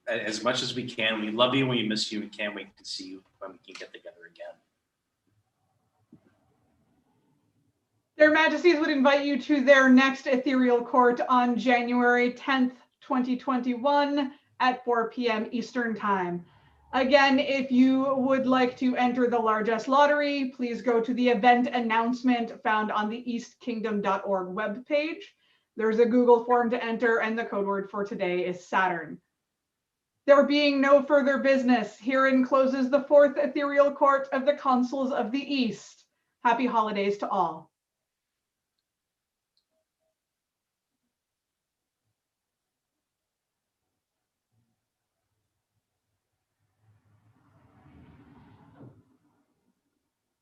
As much as we can. We love you. We miss you. We can't wait to see you when we can get together again. Their Majesties would invite you to their next Ethereal Court on January 10th, 2021 at 4 p.m. Eastern Time. Again, if you would like to enter the largest lottery, please go to the event announcement found on the eastkingdom.org webpage. There's a Google form to enter, and the code word for today is Saturn. There being no further business, herein closes the 4th Ethereal Court of the Consules of the East. Happy holidays to all.